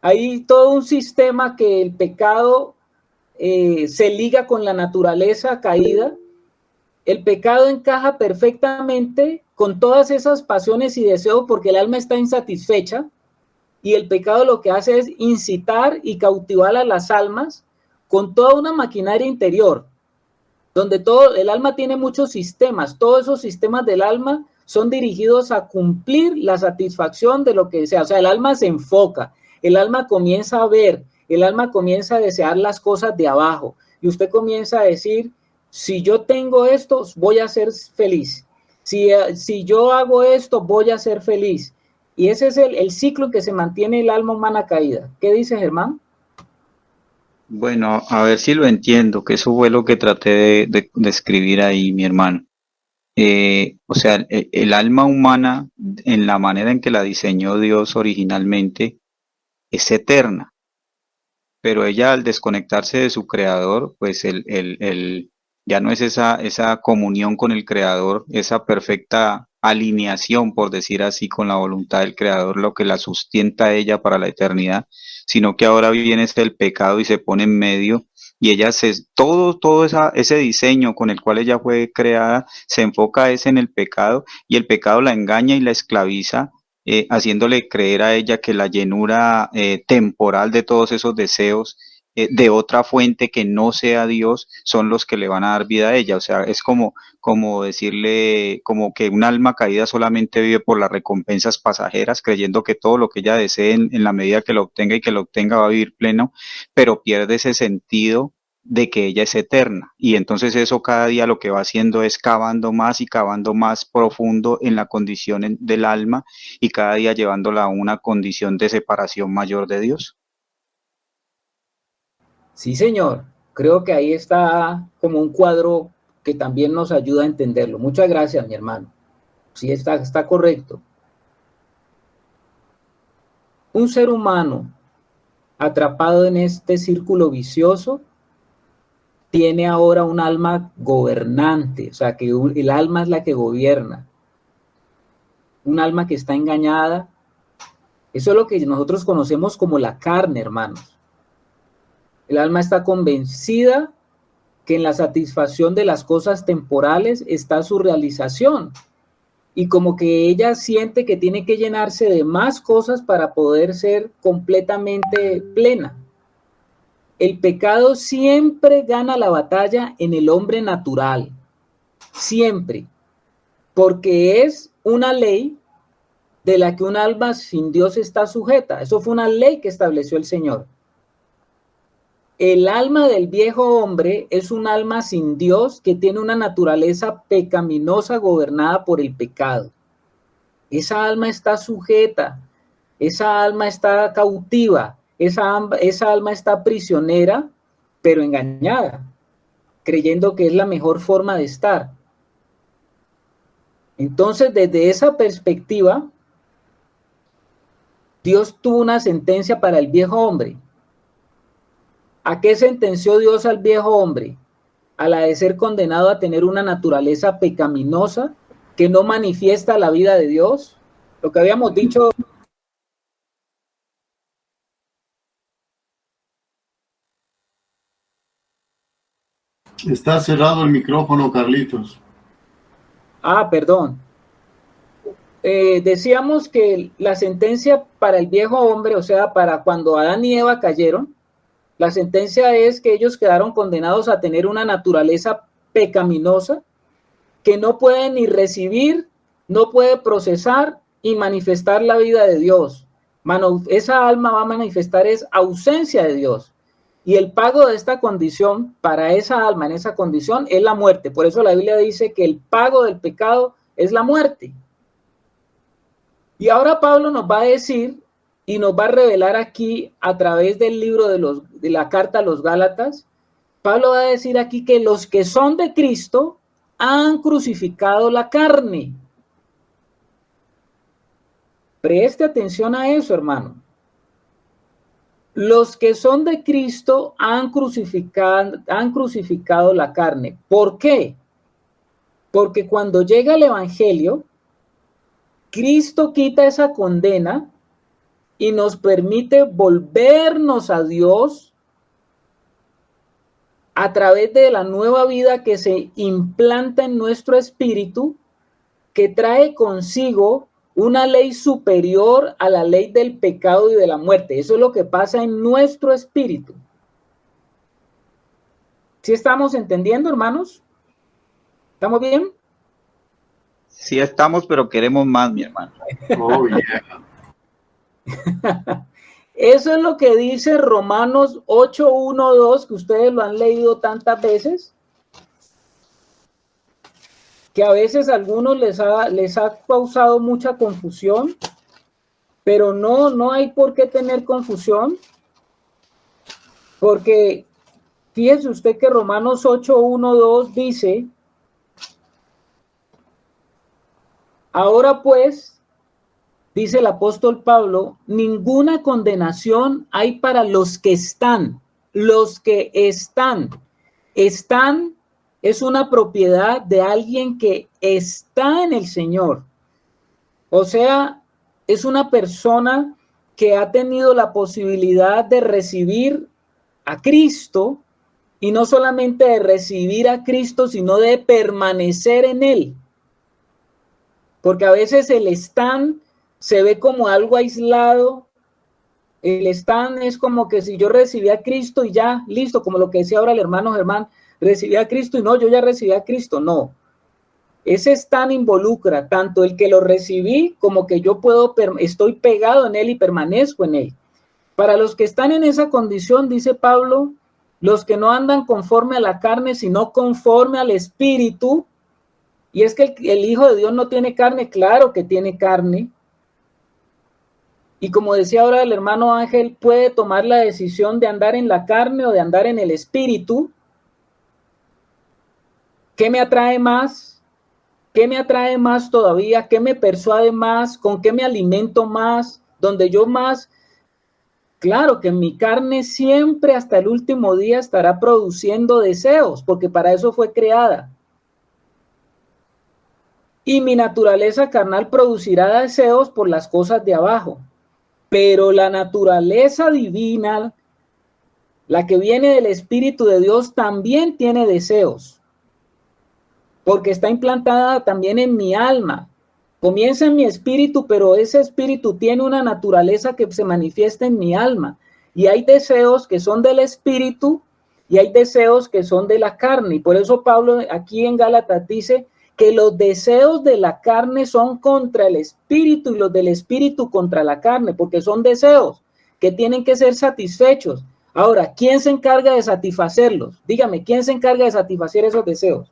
[SPEAKER 1] Hay todo un sistema que el pecado se liga con la naturaleza caída. El pecado encaja perfectamente con todas esas pasiones y deseos porque el alma está insatisfecha y el pecado lo que hace es incitar y cautivar a las almas con toda una maquinaria interior, donde todo el alma tiene muchos sistemas. Todos esos sistemas del alma son dirigidos a cumplir la satisfacción de lo que desea. O sea, el alma se enfoca, el alma comienza a ver, el alma comienza a desear las cosas de abajo y usted comienza a decir, si yo tengo esto, voy a ser feliz. Si yo hago esto, voy a ser feliz. Y ese es el ciclo en que se mantiene el alma humana caída. ¿Qué dice Germán?
[SPEAKER 2] Bueno, a ver si lo entiendo, que eso fue lo que traté de escribir ahí, mi hermano. O sea, el alma humana, en la manera en que la diseñó Dios originalmente, es eterna, pero ella al desconectarse de su creador, pues ya no es esa comunión con el creador, esa perfecta alineación, por decir así, con la voluntad del creador, lo que la sustenta a ella para la eternidad, sino que ahora viene el pecado y se pone en medio y ella todo ese diseño con el cual ella fue creada se enfoca en el pecado y el pecado la engaña y la esclaviza, haciéndole creer a ella que la llenura temporal de todos esos deseos de otra fuente que no sea Dios son los que le van a dar vida a ella. O sea, es como decirle, como que un alma caída solamente vive por las recompensas pasajeras, creyendo que todo lo que ella desee en la medida que lo obtenga y que lo obtenga va a vivir pleno, pero pierde ese sentido de que ella es eterna, y entonces eso cada día lo que va haciendo es cavando más y cavando más profundo en la condición del alma y cada día llevándola a una condición de separación mayor de Dios.
[SPEAKER 1] Sí, señor. Creo que ahí está como un cuadro que también nos ayuda a entenderlo. Muchas gracias, mi hermano. Sí, está correcto. Un ser humano atrapado en este círculo vicioso tiene ahora un alma gobernante, o sea, que el alma es la que gobierna. Un alma que está engañada. Eso es lo que nosotros conocemos como la carne, hermanos. El alma está convencida que en la satisfacción de las cosas temporales está su realización. Y como que ella siente que tiene que llenarse de más cosas para poder ser completamente plena. El pecado siempre gana la batalla en el hombre natural, siempre, porque es una ley de la que un alma sin Dios está sujeta. Eso fue una ley que estableció el Señor. El alma del viejo hombre es un alma sin Dios que tiene una naturaleza pecaminosa gobernada por el pecado. Esa alma está sujeta, esa alma está cautiva, esa alma está prisionera, pero engañada, creyendo que es la mejor forma de estar. Entonces, desde esa perspectiva, Dios tuvo una sentencia para el viejo hombre. ¿A qué sentenció Dios al viejo hombre? A la de ser condenado a tener una naturaleza pecaminosa que no manifiesta la vida de Dios. Lo que habíamos dicho.
[SPEAKER 6] Está cerrado el micrófono, Carlitos.
[SPEAKER 1] Perdón. Decíamos que la sentencia para el viejo hombre, o sea, para cuando Adán y Eva cayeron, la sentencia es que ellos quedaron condenados a tener una naturaleza pecaminosa que no puede ni recibir, no puede procesar y manifestar la vida de Dios. Esa alma va a manifestar es ausencia de Dios. Y el pago de esta condición para esa alma en esa condición es la muerte. Por eso la Biblia dice que el pago del pecado es la muerte. Y ahora Pablo nos va a decir y nos va a revelar aquí a través del libro de la carta a los Gálatas. Pablo va a decir aquí que los que son de Cristo han crucificado la carne. Preste atención a eso, hermano. Los que son de Cristo han crucificado la carne. ¿Por qué? Porque cuando llega el Evangelio, Cristo quita esa condena y nos permite volvernos a Dios a través de la nueva vida que se implanta en nuestro espíritu, que trae consigo una ley superior a la ley del pecado y de la muerte. Eso es lo que pasa en nuestro espíritu. ¿Sí estamos entendiendo, hermanos? ¿Estamos bien?
[SPEAKER 2] Sí estamos, pero queremos más, mi hermano.
[SPEAKER 6] Oh, yeah.
[SPEAKER 1] Eso es lo que dice Romanos 8:1-2, que ustedes lo han leído tantas veces, que a veces a algunos les ha causado mucha confusión, pero no hay por qué tener confusión, porque fíjese usted que Romanos 8:1-2 dice: ahora pues, dice el apóstol Pablo, ninguna condenación hay para los que están. Están es una propiedad de alguien que está en el Señor. O sea, es una persona que ha tenido la posibilidad de recibir a Cristo, y no solamente de recibir a Cristo, sino de permanecer en Él. Porque a veces el están se ve como algo aislado. El están es como que si yo recibí a Cristo y ya, listo, como lo que decía ahora el hermano Germán, recibí a Cristo y no, yo ya recibí a Cristo. No, ese están involucra tanto el que lo recibí como que yo estoy pegado en Él y permanezco en Él. Para los que están en esa condición, dice Pablo, los que no andan conforme a la carne, sino conforme al Espíritu. Y es que el Hijo de Dios no tiene carne, claro que tiene carne. Y como decía ahora el hermano Ángel, puede tomar la decisión de andar en la carne o de andar en el Espíritu. ¿Qué me atrae más? ¿Qué me atrae más todavía? ¿Qué me persuade más? ¿Con qué me alimento más? Donde yo más... Claro que mi carne siempre hasta el último día estará produciendo deseos, porque para eso fue creada. Y mi naturaleza carnal producirá deseos por las cosas de abajo. Pero la naturaleza divina, La que viene del Espíritu de Dios también tiene deseos, porque está implantada también en mi alma. Comienza en mi espíritu, pero ese espíritu tiene una naturaleza que se manifiesta en mi alma. Y hay deseos que son del espíritu y hay deseos que son de la carne. Y por eso Pablo aquí en Gálatas dice que los deseos de la carne son contra el espíritu y los del espíritu contra la carne, porque son deseos que tienen que ser satisfechos. Ahora, ¿quién se encarga de satisfacerlos? Dígame, ¿quién se encarga de satisfacer esos deseos?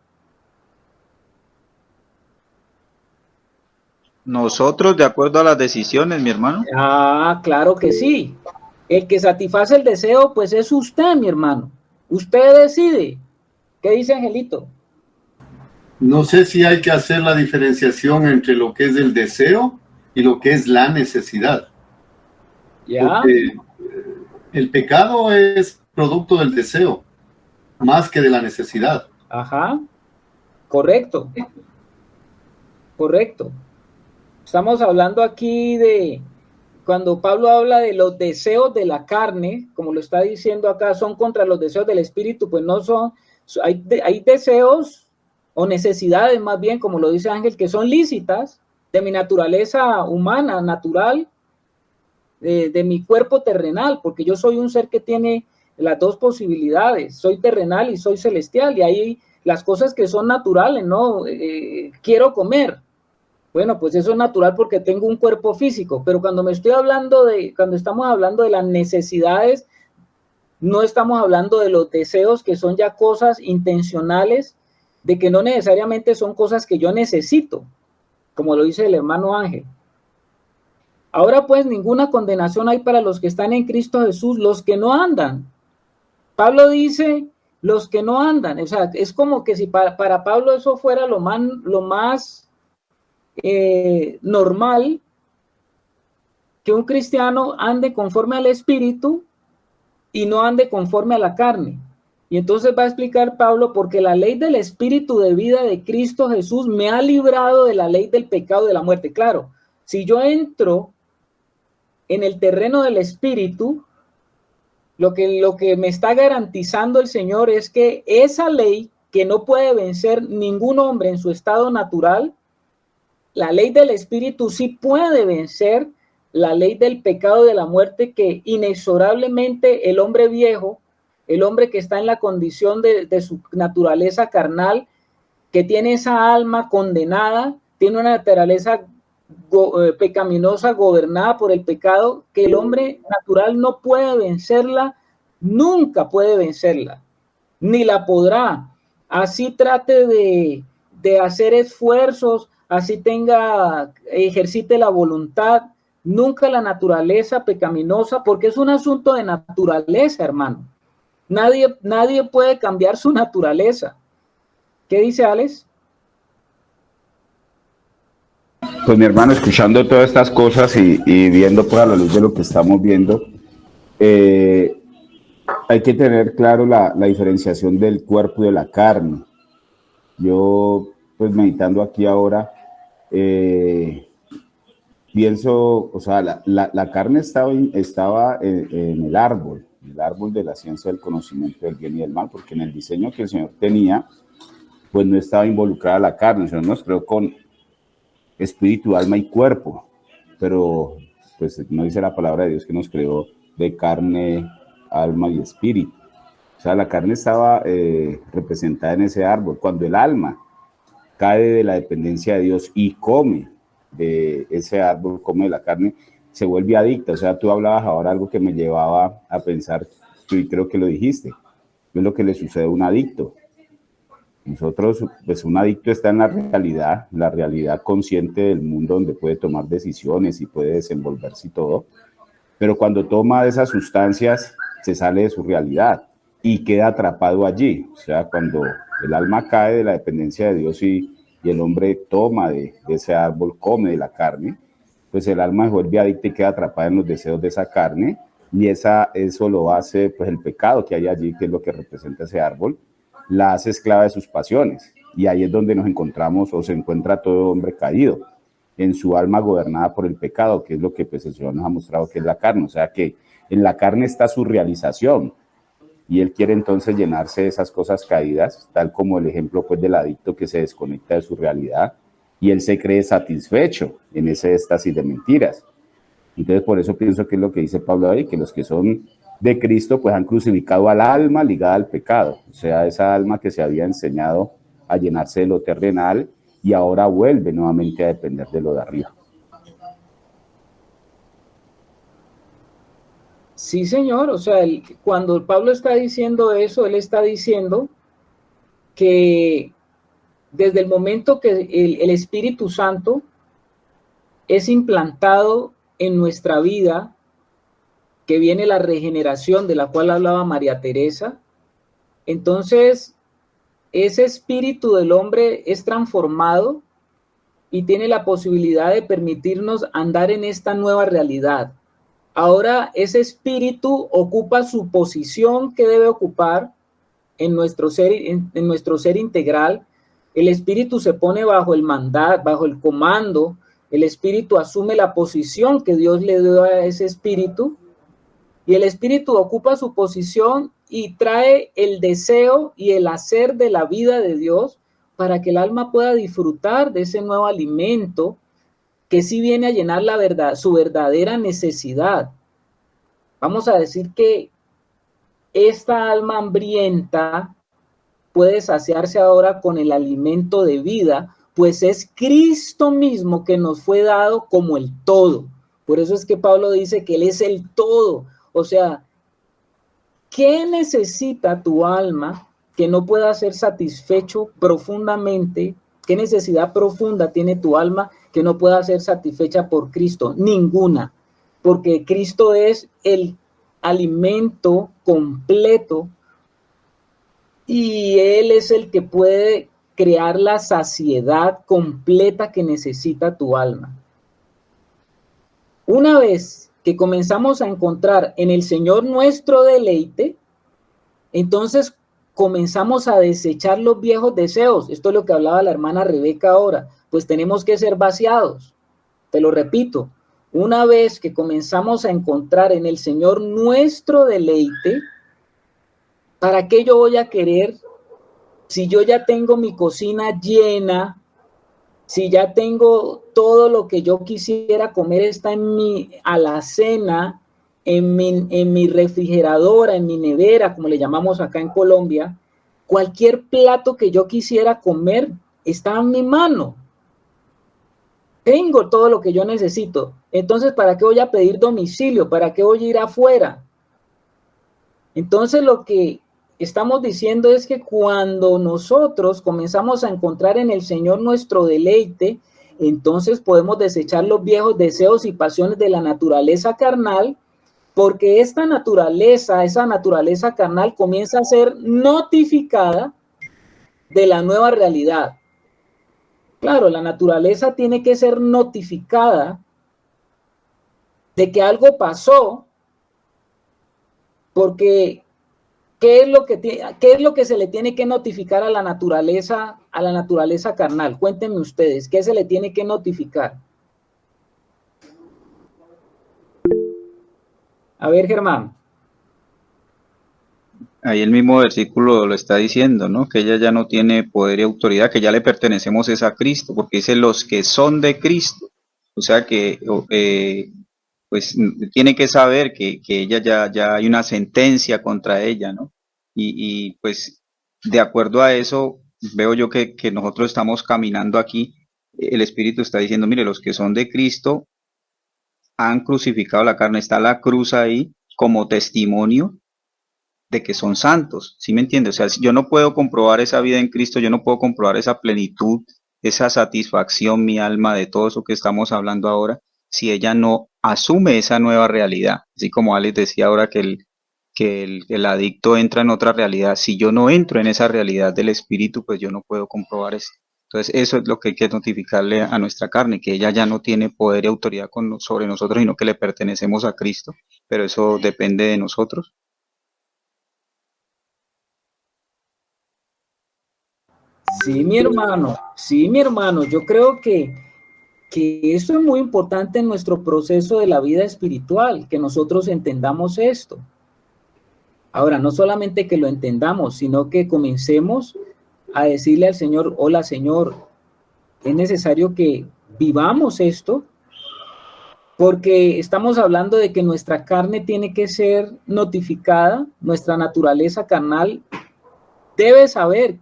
[SPEAKER 2] Nosotros, de acuerdo a las decisiones, mi hermano.
[SPEAKER 1] Ah, claro que sí. El que satisface el deseo, pues es usted, mi hermano. Usted decide. ¿Qué dice Angelito?
[SPEAKER 6] No sé si hay que hacer la diferenciación entre lo que es el deseo y lo que es la necesidad.
[SPEAKER 1] ¿Ya?
[SPEAKER 6] Porque el pecado es producto del deseo, más que de la necesidad.
[SPEAKER 1] Ajá. Correcto. Correcto. Estamos hablando aquí de, cuando Pablo habla de los deseos de la carne, como lo está diciendo acá, son contra los deseos del espíritu, pues no son, hay deseos o necesidades más bien, como lo dice Ángel, que son lícitas de mi naturaleza humana, natural, de mi cuerpo terrenal, porque yo soy un ser que tiene las dos posibilidades, soy terrenal y soy celestial, y ahí las cosas que son naturales, ¿no? Quiero comer. Bueno, pues eso es natural porque tengo un cuerpo físico, pero cuando estamos hablando de las necesidades, no estamos hablando de los deseos, que son ya cosas intencionales, de que no necesariamente son cosas que yo necesito, como lo dice el hermano Ángel. Ahora pues ninguna condenación hay para los que están en Cristo Jesús, los que no andan. Pablo dice los que no andan, o sea, es como que si para Pablo eso fuera lo más normal, que un cristiano ande conforme al espíritu y no ande conforme a la carne. Y entonces va a explicar Pablo, porque la ley del espíritu de vida de Cristo Jesús me ha librado de la ley del pecado y de la muerte. Claro, si yo entro en el terreno del espíritu, lo que me está garantizando el Señor es que esa ley que no puede vencer ningún hombre en su estado natural, la ley del espíritu sí puede vencer la ley del pecado y de la muerte, que inexorablemente el hombre viejo, el hombre que está en la condición de su naturaleza carnal, que tiene esa alma condenada, tiene una naturaleza pecaminosa gobernada por el pecado, que el hombre natural no puede vencerla, nunca puede vencerla, ni la podrá. Así trate de hacer esfuerzos, así ejercite la voluntad, nunca la naturaleza pecaminosa, porque es un asunto de naturaleza, hermano. Nadie puede cambiar su naturaleza. ¿Qué dice Alex?
[SPEAKER 3] Pues mi hermano, escuchando todas estas cosas y viendo por a la luz de lo que estamos viendo, hay que tener claro la diferenciación del cuerpo y de la carne. Yo, pues meditando aquí ahora, pienso, o sea, la carne estaba en el árbol de la ciencia del conocimiento del bien y del mal, porque en el diseño que el Señor tenía, pues no estaba involucrada la carne. El Señor nos creó con espíritu, alma y cuerpo, pero pues no dice la palabra de Dios que nos creó de carne, alma y espíritu. O sea, la carne estaba representada en ese árbol. Cuando el alma cae de la dependencia de Dios y come de ese árbol, come de la carne, se vuelve adicta. O sea, tú hablabas ahora algo que me llevaba a pensar, y creo que lo dijiste, es lo que le sucede a un adicto. Nosotros, pues un adicto está en la realidad consciente del mundo, donde puede tomar decisiones y puede desenvolverse y todo, pero cuando toma de esas sustancias se sale de su realidad y queda atrapado allí. O sea, cuando el alma cae de la dependencia de Dios y el hombre toma de ese árbol, come de la carne, pues el alma se vuelve adicta y queda atrapada en los deseos de esa carne, y eso lo hace, pues el pecado que hay allí, que es lo que representa ese árbol, la hace esclava de sus pasiones, y ahí es donde nos encontramos, o se encuentra todo hombre caído, en su alma gobernada por el pecado, que es lo que pues el Señor nos ha mostrado que es la carne. O sea que en la carne está su realización, y él quiere entonces llenarse de esas cosas caídas, tal como el ejemplo pues del adicto que se desconecta de su realidad y él se cree satisfecho en ese éxtasis de mentiras. Entonces por eso pienso que es lo que dice Pablo ahí, que los que son de Cristo pues han crucificado al alma ligada al pecado, o sea, esa alma que se había enseñado a llenarse de lo terrenal y ahora vuelve nuevamente a depender de lo de arriba.
[SPEAKER 1] Sí, señor, o sea, cuando Pablo está diciendo eso, él está diciendo que desde el momento que el Espíritu Santo es implantado en nuestra vida, que viene la regeneración de la cual hablaba María Teresa, entonces ese espíritu del hombre es transformado y tiene la posibilidad de permitirnos andar en esta nueva realidad. Ahora ese espíritu ocupa su posición que debe ocupar en nuestro ser integral. El espíritu se pone bajo el mandato, bajo el comando. El espíritu asume la posición que Dios le dio a ese espíritu y el espíritu ocupa su posición y trae el deseo y el hacer de la vida de Dios para que el alma pueda disfrutar de ese nuevo alimento que sí viene a llenar su verdadera necesidad. Vamos a decir que esta alma hambrienta puede saciarse ahora con el alimento de vida, pues es Cristo mismo que nos fue dado como el todo. Por eso es que Pablo dice que Él es el todo. O sea, ¿qué necesita tu alma que no pueda ser satisfecho profundamente? ¿Qué necesidad profunda tiene tu alma que no pueda ser satisfecha por Cristo? Ninguna, porque Cristo es el alimento completo y Él es el que puede crear la saciedad completa que necesita tu alma. Una vez que comenzamos a encontrar en el Señor nuestro deleite, entonces comenzamos a desechar los viejos deseos. Esto es lo que hablaba la hermana Rebeca ahora. Pues tenemos que ser vaciados. Te lo repito, una vez que comenzamos a encontrar en el Señor nuestro deleite, ¿para qué yo voy a querer si yo ya tengo mi cocina llena? Si ya tengo todo lo que yo quisiera comer está en mi alacena, en mi refrigeradora, en mi nevera, como le llamamos acá en Colombia, cualquier plato que yo quisiera comer está en mi mano. Tengo todo lo que yo necesito. Entonces, ¿para qué voy a pedir domicilio? ¿Para qué voy a ir afuera? Entonces, lo que estamos diciendo es que cuando nosotros comenzamos a encontrar en el Señor nuestro deleite, entonces podemos desechar los viejos deseos y pasiones de la naturaleza carnal, porque esa naturaleza carnal comienza a ser notificada de la nueva realidad. Claro, la naturaleza tiene que ser notificada de que algo pasó, porque ¿qué es lo que se le tiene que notificar a la naturaleza carnal? Cuéntenme ustedes, ¿qué se le tiene que notificar? A ver, Germán.
[SPEAKER 2] Ahí el mismo versículo lo está diciendo, ¿no? Que ella ya no tiene poder y autoridad, que ya le pertenecemos es a Cristo, porque dice los que son de Cristo. O sea que pues tiene que saber que ella ya hay una sentencia contra ella, ¿no? Y pues de acuerdo a eso, veo yo que nosotros estamos caminando aquí, el Espíritu está diciendo, mire, los que son de Cristo han crucificado la carne, está la cruz ahí como testimonio de que son santos, ¿sí me entiende? O sea, si yo no puedo comprobar esa vida en Cristo, yo no puedo comprobar esa plenitud, esa satisfacción, mi alma, de todo eso que estamos hablando ahora, si ella no asume esa nueva realidad. Así como Alex decía ahora que el adicto entra en otra realidad, si yo no entro en esa realidad del espíritu, pues yo no puedo comprobar eso. Entonces eso es lo que hay que notificarle a nuestra carne, que ella ya no tiene poder y autoridad sobre nosotros, sino que le pertenecemos a Cristo, pero eso depende de nosotros.
[SPEAKER 1] Sí, mi hermano, yo creo que eso es muy importante en nuestro proceso de la vida espiritual, que nosotros entendamos esto. Ahora, no solamente que lo entendamos, sino que comencemos a decirle al Señor, hola Señor, es necesario que vivamos esto, porque estamos hablando de que nuestra carne tiene que ser notificada, nuestra naturaleza carnal debe saber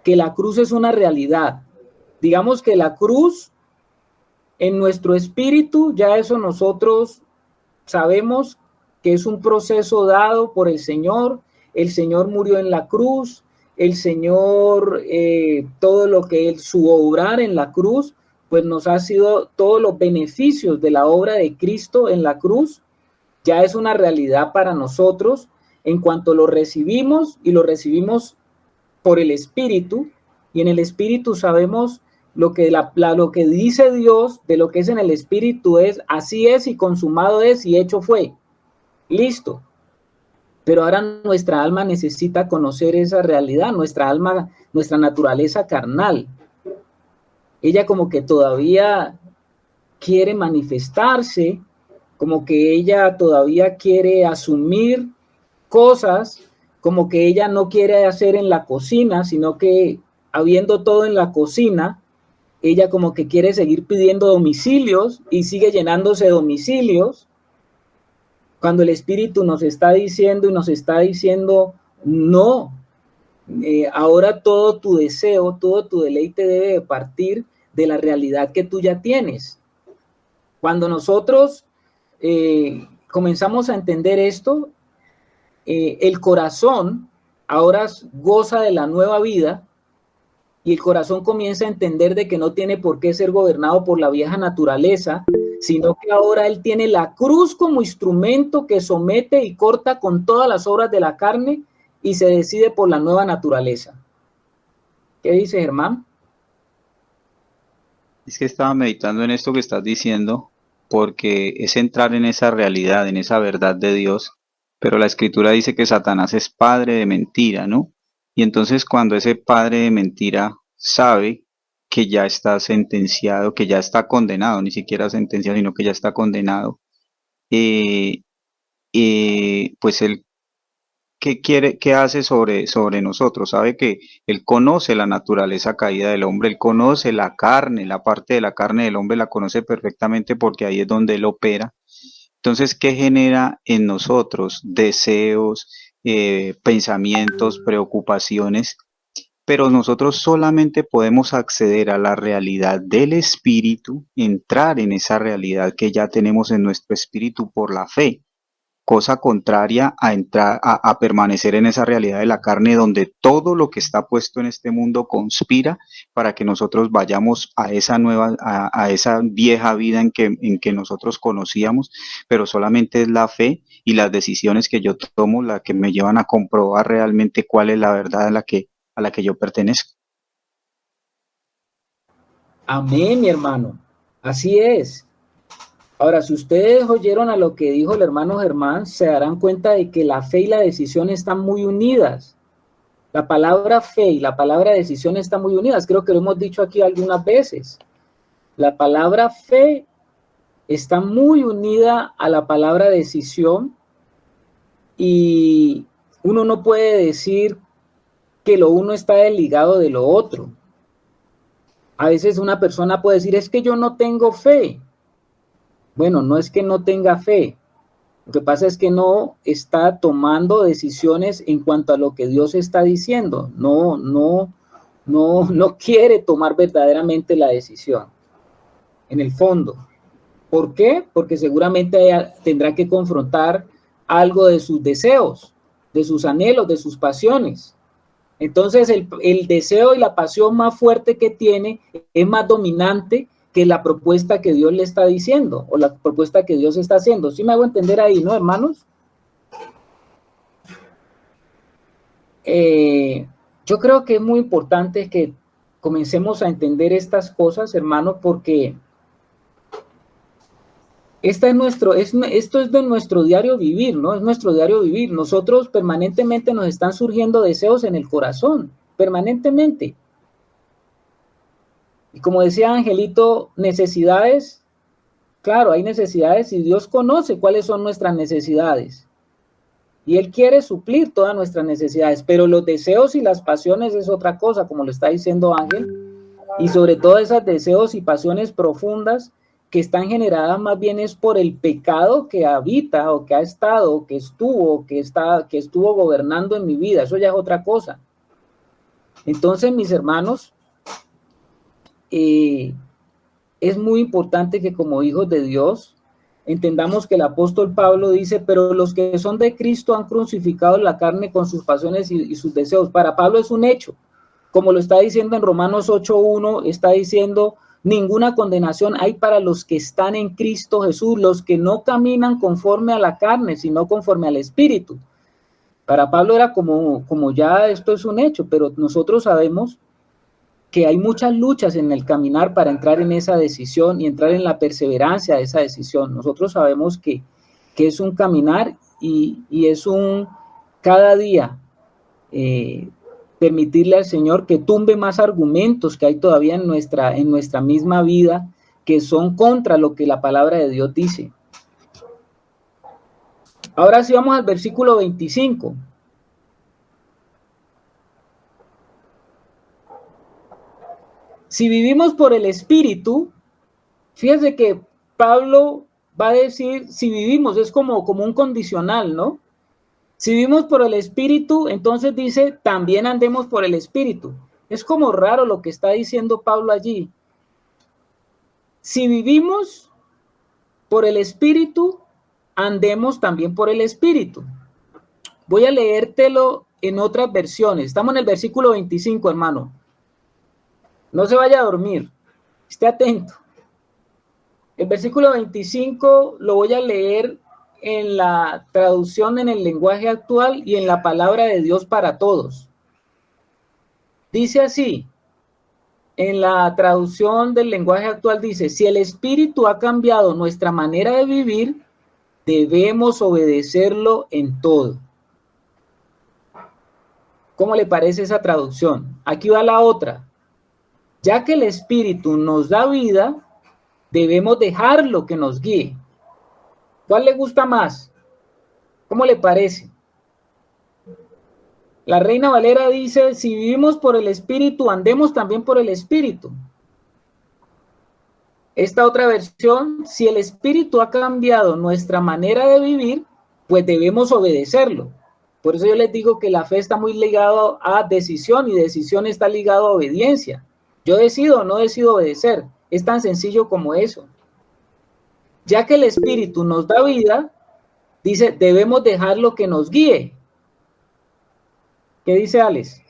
[SPEAKER 1] que la cruz es una realidad. Digamos que la cruz en nuestro espíritu, ya eso nosotros sabemos que es un proceso dado por el Señor murió en la cruz, el Señor, todo lo que Él, su obrar en la cruz, pues nos ha sido todos los beneficios de la obra de Cristo en la cruz, ya es una realidad para nosotros en cuanto lo recibimos y lo recibimos por el Espíritu, y en el Espíritu sabemos lo que, lo que dice Dios de lo que es en el Espíritu es, así es y consumado es y hecho fue. Listo. Pero ahora nuestra alma necesita conocer esa realidad, nuestra alma, nuestra naturaleza carnal. Ella como que todavía quiere manifestarse, como que ella todavía quiere asumir cosas, como que ella no quiere hacer en la cocina, sino que habiendo todo en la cocina, ella como que quiere seguir pidiendo domicilios y sigue llenándose de domicilios, cuando el Espíritu nos está diciendo no, ahora todo tu deseo, todo tu deleite debe de partir de la realidad que tú ya tienes. Cuando nosotros comenzamos a entender esto, el corazón ahora goza de la nueva vida y el corazón comienza a entender de que no tiene por qué ser gobernado por la vieja naturaleza, sino que ahora él tiene la cruz como instrumento que somete y corta con todas las obras de la carne y se decide por la nueva naturaleza. ¿Qué dice Germán?
[SPEAKER 2] Es que estaba meditando en esto que estás diciendo, porque es entrar en esa realidad, en esa verdad de Dios, pero la Escritura dice que Satanás es padre de mentira, ¿no? Y entonces cuando ese padre de mentira sabe que ya está sentenciado, que ya está condenado, ni siquiera sentenciado, sino que ya está condenado, eh, pues él, ¿qué quiere, qué hace sobre nosotros? Sabe que él conoce la naturaleza caída del hombre, él conoce la carne, la parte de la carne del hombre la conoce perfectamente porque ahí es donde él opera. Entonces, ¿qué genera en nosotros? Deseos, pensamientos, preocupaciones, pero nosotros solamente podemos acceder a la realidad del espíritu, entrar en esa realidad que ya tenemos en nuestro espíritu por la fe, cosa contraria a entrar a permanecer en esa realidad de la carne donde todo lo que está puesto en este mundo conspira para que nosotros vayamos a esa nueva, a esa vieja vida en que nosotros conocíamos, pero solamente es la fe y las decisiones que yo tomo las que me llevan a comprobar realmente cuál es la verdad a la que yo pertenezco.
[SPEAKER 1] Amén, mi hermano. Así es. Ahora, si ustedes oyeron a lo que dijo el hermano Germán, se darán cuenta de que la fe y la decisión están muy unidas. La palabra fe y la palabra decisión están muy unidas. Creo que lo hemos dicho aquí algunas veces. La palabra fe está muy unida a la palabra decisión y uno no puede decir que lo uno está desligado de lo otro. A veces una persona puede decir, es que yo no tengo fe. Bueno, no es que no tenga fe. Lo que pasa es que no está tomando decisiones en cuanto a lo que Dios está diciendo. No quiere tomar verdaderamente la decisión. En el fondo. ¿Por qué? Porque seguramente tendrá que confrontar algo de sus deseos, de sus anhelos, de sus pasiones. Entonces el deseo y la pasión más fuerte que tiene es más dominante que la propuesta que Dios le está diciendo o la propuesta que Dios está haciendo. ¿Sí me hago entender ahí, no, hermanos? Yo creo que es muy importante que comencemos a entender estas cosas, hermanos, porque esto es de nuestro diario vivir, ¿no? Es nuestro diario vivir. Nosotros permanentemente nos están surgiendo deseos en el corazón, permanentemente. Y como decía Angelito, necesidades, claro, hay necesidades y Dios conoce cuáles son nuestras necesidades. y Él quiere suplir todas nuestras necesidades, pero los deseos y las pasiones es otra cosa, como lo está diciendo Ángel, y sobre todo esos deseos y pasiones profundas que están generadas más bien es por el pecado que habita o que ha estado, o que estuvo gobernando en mi vida. Eso ya es otra cosa. Entonces, mis hermanos, es muy importante que como hijos de Dios entendamos que el apóstol Pablo dice, pero los que son de Cristo han crucificado la carne con sus pasiones y sus deseos. Para Pablo es un hecho. Como lo está diciendo en Romanos 8:1, está diciendo, ninguna condenación hay para los que están en Cristo Jesús, los que no caminan conforme a la carne, sino conforme al Espíritu. Para Pablo era como ya esto es un hecho, pero nosotros sabemos que hay muchas luchas en el caminar para entrar en esa decisión y entrar en la perseverancia de esa decisión. Nosotros sabemos que es un caminar y es un cada día permitirle al Señor que tumbe más argumentos que hay todavía en nuestra misma vida que son contra lo que la palabra de Dios dice. Ahora sí vamos al versículo 25. Si vivimos por el Espíritu, fíjense que Pablo va a decir, si vivimos, es como un condicional, ¿no? Si vivimos por el Espíritu, entonces dice, también andemos por el Espíritu. Es como raro lo que está diciendo Pablo allí. Si vivimos por el Espíritu, andemos también por el Espíritu. Voy a leértelo en otras versiones. Estamos en el versículo 25, hermano. No se vaya a dormir. Esté atento. El versículo 25 lo voy a leer en la traducción en el lenguaje actual y en la palabra de Dios para todos. Dice así, en la traducción del lenguaje actual dice, si el Espíritu ha cambiado nuestra manera de vivir, debemos obedecerlo en todo. ¿Cómo le parece esa traducción? Aquí va la otra. Ya que el Espíritu nos da vida, debemos dejarlo que nos guíe. ¿Cuál le gusta más? ¿Cómo le parece? La Reina Valera dice, si vivimos por el Espíritu, andemos también por el Espíritu. Esta otra versión, si el Espíritu ha cambiado nuestra manera de vivir, pues debemos obedecerlo. Por eso yo les digo que la fe está muy ligada a decisión y decisión está ligada a obediencia. Yo decido o no decido obedecer. Es tan sencillo como eso. Ya que el Espíritu nos da vida, dice, debemos dejarlo que nos guíe. ¿Qué dice Alex?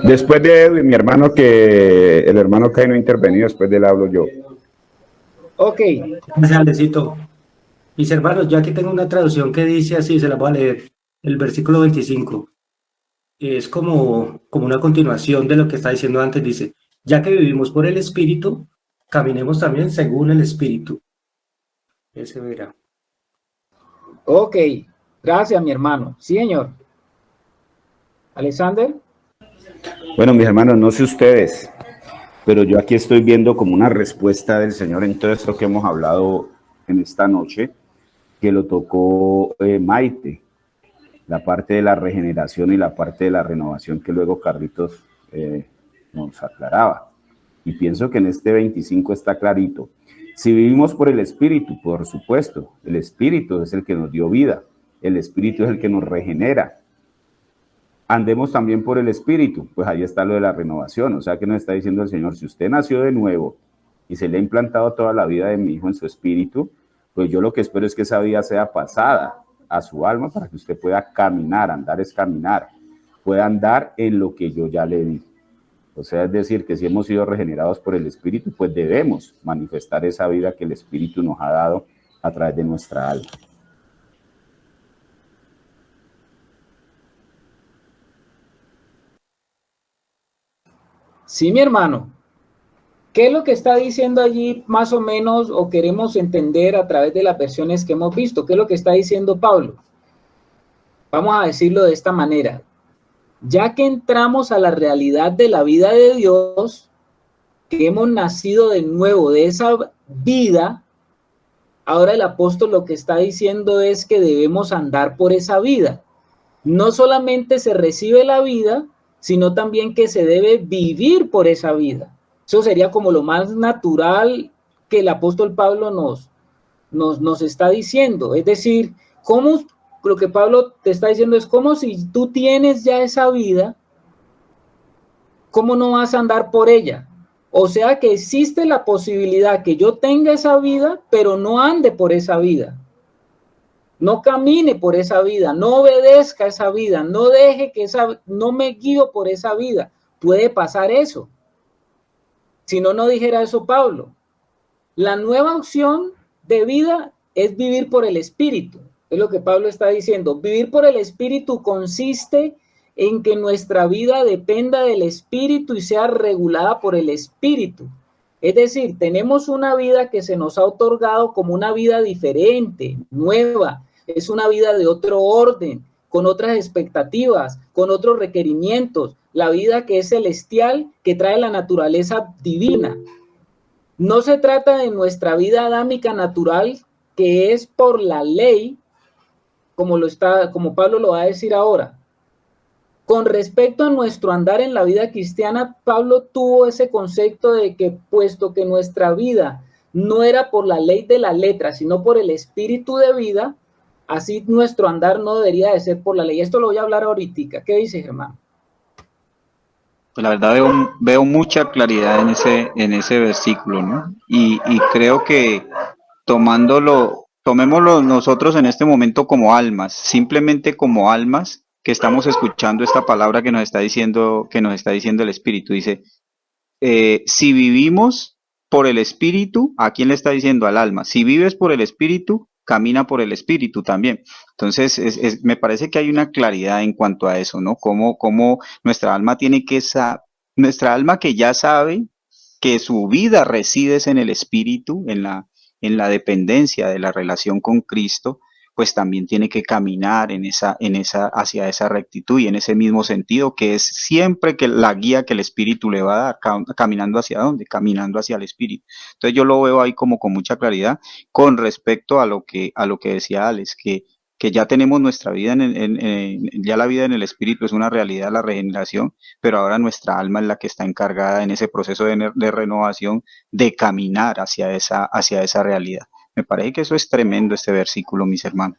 [SPEAKER 3] Después de Edwin, mi hermano, que el hermano Kai no ha intervenido, después de él hablo yo.
[SPEAKER 1] Ok.
[SPEAKER 7] Gracias, Alecito. Mis hermanos, yo aquí tengo una traducción que dice así, se la voy a leer, el versículo 25. Es como una continuación de lo que está diciendo antes, dice, ya que vivimos por el Espíritu, caminemos también según el Espíritu. Ese verá.
[SPEAKER 1] Ok, gracias mi hermano. Sí, señor. Alexander.
[SPEAKER 3] Bueno, mis hermanos, no sé ustedes, pero yo aquí estoy viendo como una respuesta del Señor en todo esto que hemos hablado en esta noche, que lo tocó Maite, la parte de la regeneración y la parte de la renovación que luego Carlitos nos aclaraba. Y pienso que en este 25 está clarito. Si vivimos por el Espíritu, por supuesto, el Espíritu es el que nos dio vida, el Espíritu es el que nos regenera. Andemos también por el Espíritu, pues ahí está lo de la renovación, o sea que nos está diciendo el Señor, si usted nació de nuevo y se le ha implantado toda la vida de mi hijo en su espíritu, pues yo lo que espero es que esa vida sea pasada a su alma para que usted pueda caminar, andar es caminar, pueda andar en lo que yo ya le di. O sea, es decir, que si hemos sido regenerados por el Espíritu, pues debemos manifestar esa vida que el Espíritu nos ha dado a través de nuestra alma.
[SPEAKER 1] Sí, mi hermano. ¿Qué es lo que está diciendo allí más o menos o queremos entender a través de las versiones que hemos visto? ¿Qué es lo que está diciendo Pablo? Vamos a decirlo de esta manera. Ya que entramos a la realidad de la vida de Dios, que hemos nacido de nuevo de esa vida, Ahora el apóstol lo que está diciendo es que debemos andar por esa vida. No solamente se recibe la vida, sino también que se debe vivir por esa vida. Eso sería como lo más natural que el apóstol Pablo nos está diciendo. Es decir, ¿cómo, lo que Pablo te está diciendo es como si tú tienes ya esa vida, ¿cómo no vas a andar por ella? O sea que existe la posibilidad que yo tenga esa vida, pero no ande por esa vida. No camine por esa vida, no obedezca esa vida, no deje que no me guío por esa vida. Puede pasar eso. Si no, no dijera eso Pablo. La nueva opción de vida es vivir por el Espíritu. Es lo que Pablo está diciendo. Vivir por el Espíritu consiste en que nuestra vida dependa del Espíritu y sea regulada por el Espíritu. Es decir, tenemos una vida que se nos ha otorgado como una vida diferente, nueva. Es una vida de otro orden, con otras expectativas, con otros requerimientos. La vida que es celestial, que trae la naturaleza divina. No se trata de nuestra vida adámica natural, que es por la ley, como Pablo lo va a decir ahora. Con respecto a nuestro andar en la vida cristiana, Pablo tuvo ese concepto de que puesto que nuestra vida no era por la ley de la letra, sino por el espíritu de vida, así nuestro andar no debería de ser por la ley. Esto lo voy a hablar ahorita. ¿Qué dice, Germán?
[SPEAKER 2] Pues la verdad veo mucha claridad en ese versículo, ¿no? Y creo que tomémoslo nosotros en este momento como almas, simplemente como almas que estamos escuchando esta palabra que nos está diciendo el Espíritu. Dice, si vivimos por el Espíritu, ¿a quién le está diciendo? Al alma. Si vives por el Espíritu, camina por el Espíritu también. Entonces, me parece que hay una claridad en cuanto a eso, ¿no? Cómo nuestra alma nuestra alma que ya sabe que su vida reside en el Espíritu, en la dependencia de la relación con Cristo, pues también tiene que caminar hacia esa rectitud y en ese mismo sentido, que es siempre que la guía que el Espíritu le va a dar, caminando hacia dónde, caminando hacia el Espíritu. Entonces yo lo veo ahí como con mucha claridad con respecto a lo que decía Alex, que ya tenemos nuestra vida ya la vida en el Espíritu es una realidad, la regeneración, pero ahora nuestra alma es la que está encargada en ese proceso de renovación de caminar hacia esa realidad. Me parece que eso es tremendo, este versículo, mis hermanos.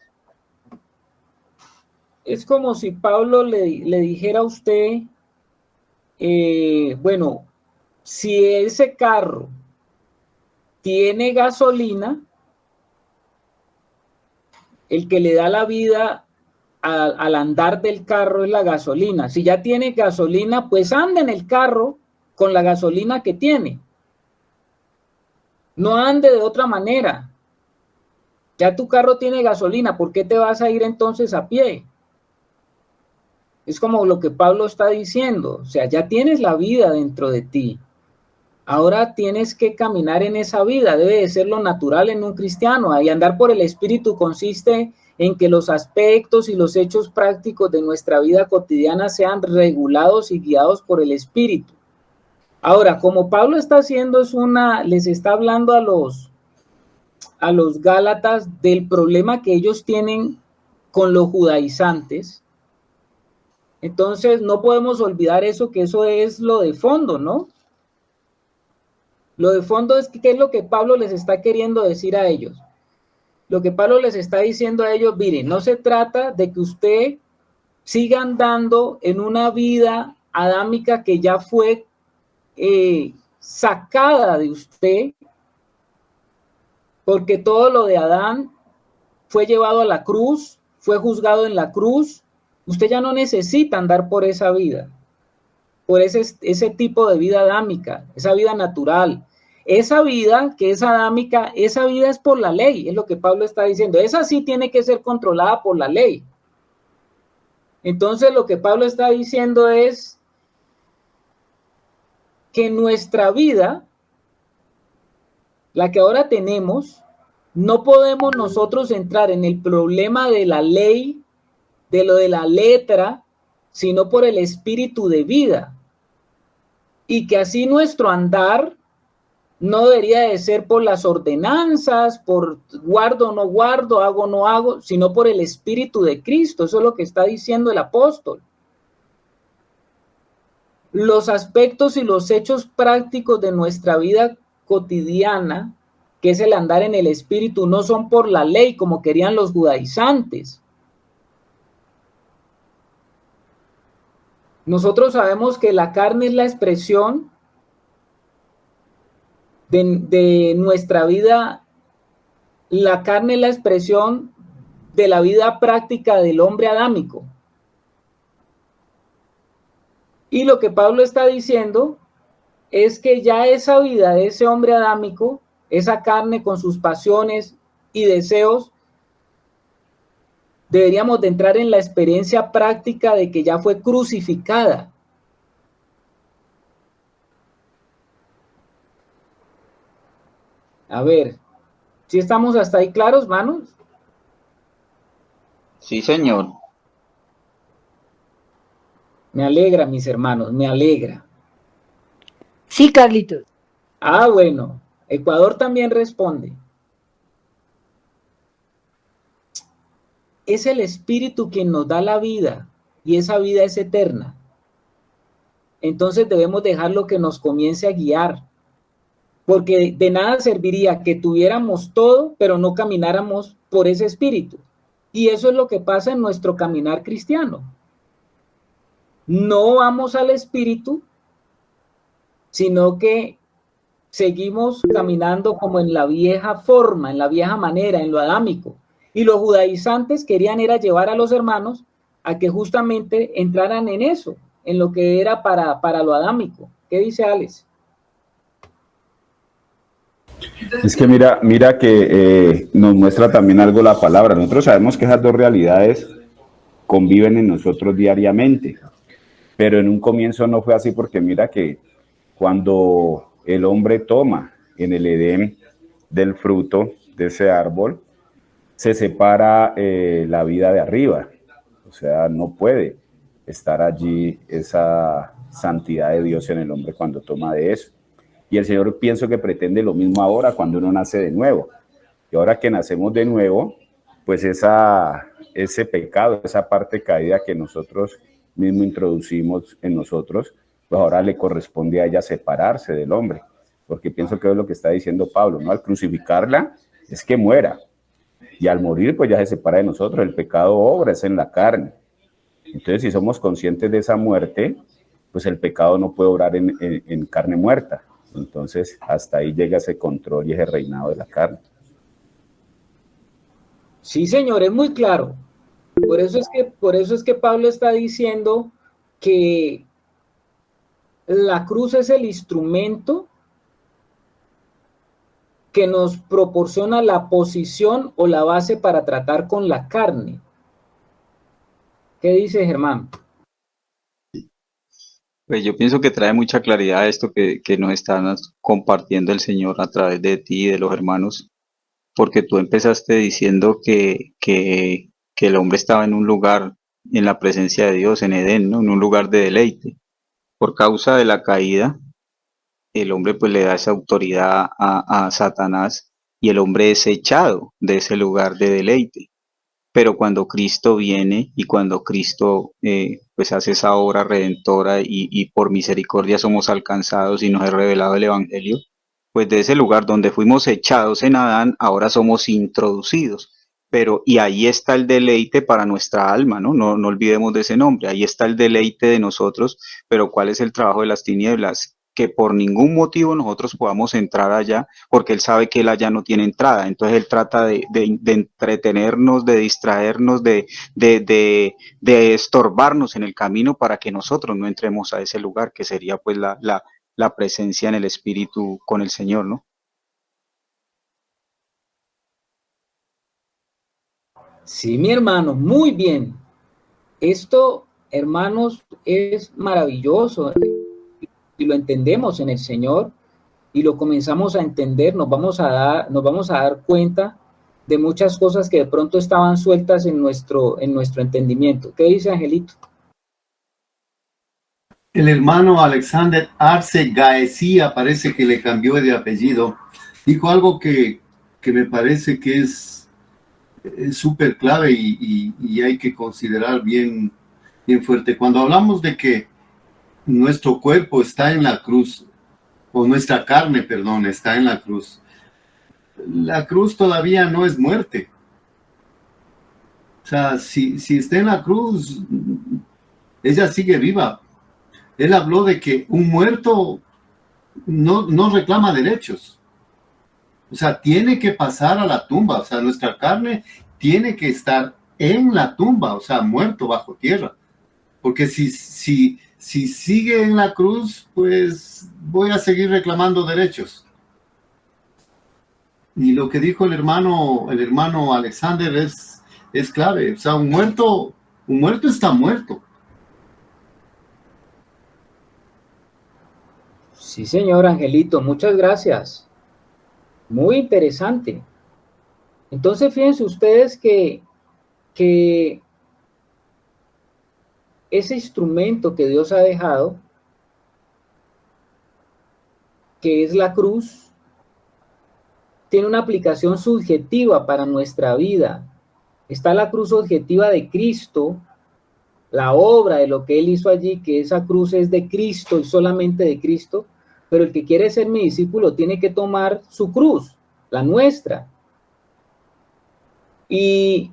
[SPEAKER 1] Es como si Pablo le dijera a usted, bueno, si ese carro tiene gasolina, el que le da la vida al andar del carro es la gasolina. Si ya tiene gasolina, pues anda en el carro con la gasolina que tiene. No ande de otra manera. Ya tu carro tiene gasolina, ¿por qué te vas a ir entonces a pie? Es como lo que Pablo está diciendo, o sea, ya tienes la vida dentro de ti. Ahora tienes que caminar en esa vida, debe de ser lo natural en un cristiano. Y andar por el Espíritu consiste en que los aspectos y los hechos prácticos de nuestra vida cotidiana sean regulados y guiados por el Espíritu. Ahora, como Pablo está haciendo les está hablando a los gálatas del problema que ellos tienen con los judaizantes. Entonces no podemos olvidar eso, que eso es lo de fondo, ¿no? Lo de fondo es qué es lo que Pablo les está queriendo decir a ellos. Lo que Pablo les está diciendo a ellos, miren, no se trata de que usted siga andando en una vida adámica que ya fue sacada de usted, porque todo lo de Adán fue llevado a la cruz, fue juzgado en la cruz. Usted ya no necesita andar por esa vida, por ese tipo de vida adámica, esa vida natural. Esa vida que es adámica, esa vida es por la ley, es lo que Pablo está diciendo. Esa sí tiene que ser controlada por la ley. Entonces lo que Pablo está diciendo es que nuestra vida, la que ahora tenemos, no podemos nosotros entrar en el problema de la ley, de lo de la letra, sino por el espíritu de vida. Y que así nuestro andar no debería de ser por las ordenanzas, por guardo o no guardo, hago o no hago, sino por el Espíritu de Cristo. Eso es lo que está diciendo el apóstol. Los aspectos y los hechos prácticos de nuestra vida cotidiana, que es el andar en el Espíritu, no son por la ley como querían los judaizantes. Nosotros sabemos que la carne es la expresión de nuestra vida. La carne es la expresión de la vida práctica del hombre adámico. Y lo que Pablo está diciendo es que ya esa vida de ese hombre adámico, esa carne con sus pasiones y deseos, deberíamos de entrar en la experiencia práctica de que ya fue crucificada. A ver, ¿sí estamos hasta ahí claros, manos?
[SPEAKER 2] Sí, señor.
[SPEAKER 1] Me alegra, mis hermanos, me alegra.
[SPEAKER 5] Sí, Carlitos.
[SPEAKER 1] Ah, bueno, Ecuador también responde. Es el Espíritu quien nos da la vida y esa vida es eterna. Entonces debemos dejarlo que nos comience a guiar, porque de nada serviría que tuviéramos todo, pero no camináramos por ese Espíritu. Y eso es lo que pasa en nuestro caminar cristiano. No vamos al Espíritu, sino que seguimos caminando como en la vieja forma, en la vieja manera, en lo adámico. Y los judaizantes querían era llevar a los hermanos a que justamente entraran en eso, en lo que era para lo adámico. ¿Qué dice Alex?
[SPEAKER 3] Es que mira que nos muestra también algo la palabra. Nosotros sabemos que esas dos realidades conviven en nosotros diariamente, pero en un comienzo no fue así, porque mira que cuando el hombre toma en el Edén del fruto de ese árbol, se separa la vida de arriba. O sea, no puede estar allí esa santidad de Dios en el hombre cuando toma de eso. Y el Señor, pienso que pretende lo mismo ahora cuando uno nace de nuevo. Y ahora que nacemos de nuevo, pues ese pecado, esa parte caída que nosotros mismos introducimos en nosotros, pues ahora le corresponde a ella separarse del hombre. Porque pienso que es lo que está diciendo Pablo, ¿no? Al crucificarla es que muera. Y al morir, pues ya se separa de nosotros. El pecado obra, es en la carne. Entonces, si somos conscientes de esa muerte, pues el pecado no puede obrar en carne muerta. Entonces, hasta ahí llega ese control y ese reinado de la carne.
[SPEAKER 1] Sí, señor, es muy claro. Por eso es que Pablo está diciendo que la cruz es el instrumento que nos proporciona la posición o la base para tratar con la carne. ¿Qué dice Germán?
[SPEAKER 2] Pues yo pienso que trae mucha claridad esto que nos están compartiendo el Señor a través de ti y de los hermanos, porque tú empezaste diciendo que el hombre estaba en un lugar, en la presencia de Dios, en Edén, ¿no? En un lugar de deleite. Por causa de la caída, el hombre pues le da esa autoridad a Satanás y el hombre es echado de ese lugar de deleite. Pero cuando Cristo viene y cuando Cristo pues hace esa obra redentora y por misericordia somos alcanzados y nos es revelado el Evangelio, pues de ese lugar donde fuimos echados en Adán, ahora somos introducidos. Pero, y ahí está el deleite para nuestra alma, ¿no? No olvidemos de ese nombre, ahí está el deleite de nosotros, pero ¿cuál es el trabajo de las tinieblas? Que por ningún motivo nosotros podamos entrar allá, porque él sabe que él allá no tiene entrada. Entonces él trata de entretenernos, de distraernos, de estorbarnos en el camino para que nosotros no entremos a ese lugar, que sería pues la presencia en el Espíritu con el Señor, ¿no?
[SPEAKER 1] Sí, mi hermano, muy bien. Esto, hermanos, es maravilloso. Y lo entendemos en el Señor y lo comenzamos a entender, nos vamos a dar cuenta de muchas cosas que de pronto estaban sueltas en nuestro entendimiento. ¿Qué dice Angelito?
[SPEAKER 6] El hermano Alexander Arce Gaecía, parece que le cambió de apellido, dijo algo que me parece que es súper clave y hay que considerar bien fuerte. Cuando hablamos de que nuestro cuerpo está en la cruz, o nuestra carne, perdón, está en la cruz todavía no es muerte. O sea, si está en la cruz, ella sigue viva. Él habló de que un muerto no reclama derechos. O sea, tiene que pasar a la tumba. O sea, nuestra carne tiene que estar en la tumba, o sea, muerto bajo tierra. Porque si sigue en la cruz, pues voy a seguir reclamando derechos. Y lo que dijo el hermano Alexander es clave. O sea, un muerto está muerto.
[SPEAKER 1] Sí, señor Angelito, muchas gracias. Muy interesante. Entonces, fíjense ustedes que ese instrumento que Dios ha dejado, que es la cruz, tiene una aplicación subjetiva para nuestra vida. Está la cruz objetiva de Cristo, la obra de lo que Él hizo allí, que esa cruz es de Cristo y solamente de Cristo, pero el que quiere ser mi discípulo tiene que tomar su cruz, la nuestra. ¿Y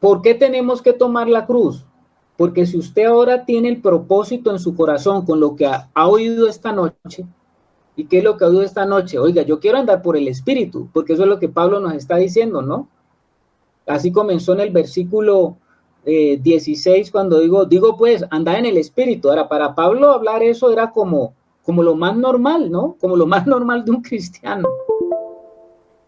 [SPEAKER 1] por qué tenemos que tomar la cruz? Porque si usted ahora tiene el propósito en su corazón con lo que ha oído esta noche, ¿y qué es lo que ha oído esta noche? Oiga, yo quiero andar por el Espíritu, porque eso es lo que Pablo nos está diciendo, ¿no? Así comenzó en el versículo 16, cuando digo pues, andar en el Espíritu. Ahora, para Pablo hablar eso era como lo más normal, ¿no? Como lo más normal de un cristiano.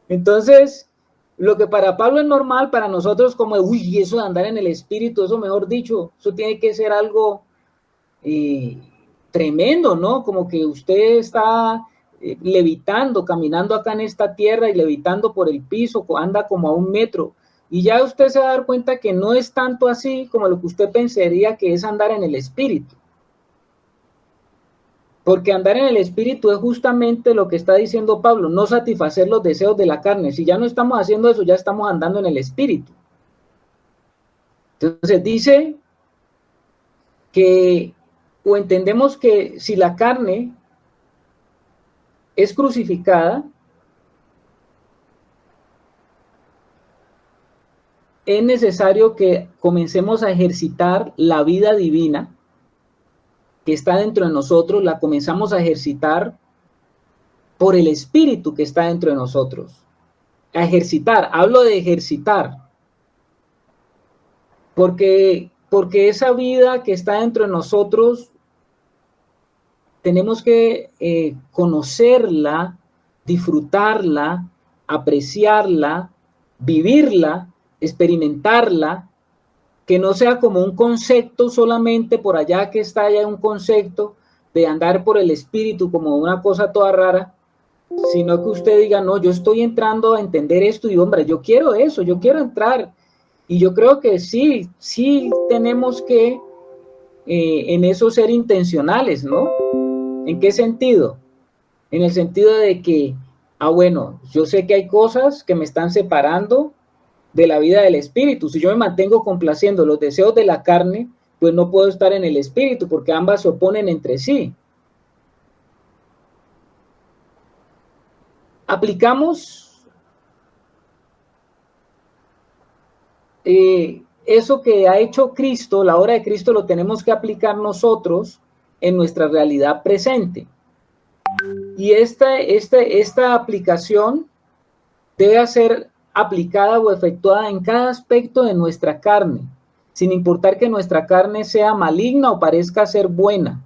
[SPEAKER 1] Entonces, lo que para Pablo es normal, para nosotros como, uy, eso de andar en el Espíritu, eso mejor dicho, eso tiene que ser algo tremendo, ¿no? Como que usted está levitando, caminando acá en esta tierra y levitando por el piso, anda como a 1 metro. Y ya usted se va a dar cuenta que no es tanto así como lo que usted pensaría que es andar en el Espíritu. Porque andar en el Espíritu es justamente lo que está diciendo Pablo, no satisfacer los deseos de la carne. Si ya no estamos haciendo eso, ya estamos andando en el Espíritu. Entonces dice que, o entendemos que si la carne es crucificada, es necesario que comencemos a ejercitar la vida divina que está dentro de nosotros, la comenzamos a ejercitar por el Espíritu que está dentro de nosotros. A ejercitar, hablo de ejercitar, porque esa vida que está dentro de nosotros tenemos que conocerla, disfrutarla, apreciarla, vivirla, experimentarla, que no sea como un concepto solamente por allá que está allá un concepto de andar por el Espíritu como una cosa toda rara, sino que usted diga, no, yo estoy entrando a entender esto y hombre, yo quiero eso, yo quiero entrar. Y yo creo que sí tenemos que en eso ser intencionales, ¿no? ¿En qué sentido? En el sentido de que, bueno, yo sé que hay cosas que me están separando de la vida del Espíritu. Si yo me mantengo complaciendo los deseos de la carne, pues no puedo estar en el Espíritu, porque ambas se oponen entre sí. Aplicamos eso que ha hecho Cristo, la obra de Cristo, lo tenemos que aplicar nosotros en nuestra realidad presente. Y esta aplicación debe ser aplicada o efectuada en cada aspecto de nuestra carne, sin importar que nuestra carne sea maligna o parezca ser buena.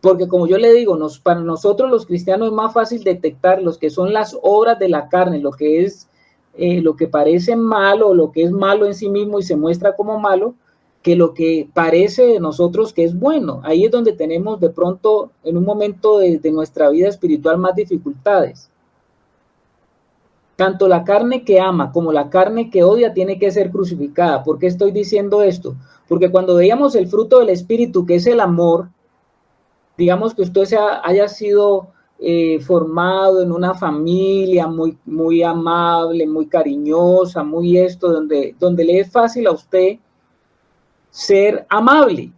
[SPEAKER 1] Porque como yo le digo, para nosotros los cristianos es más fácil detectar los que son las obras de la carne, lo que es lo que parece malo, lo que es malo en sí mismo y se muestra como malo, que lo que parece de nosotros que es bueno. Ahí es donde tenemos de pronto en un momento de nuestra vida espiritual más dificultades. Tanto la carne que ama como la carne que odia tiene que ser crucificada. ¿Por qué estoy diciendo esto? Porque cuando veíamos el fruto del Espíritu, que es el amor, digamos que usted haya sido formado en una familia muy, muy amable, muy cariñosa, muy esto, donde le es fácil a usted ser amable,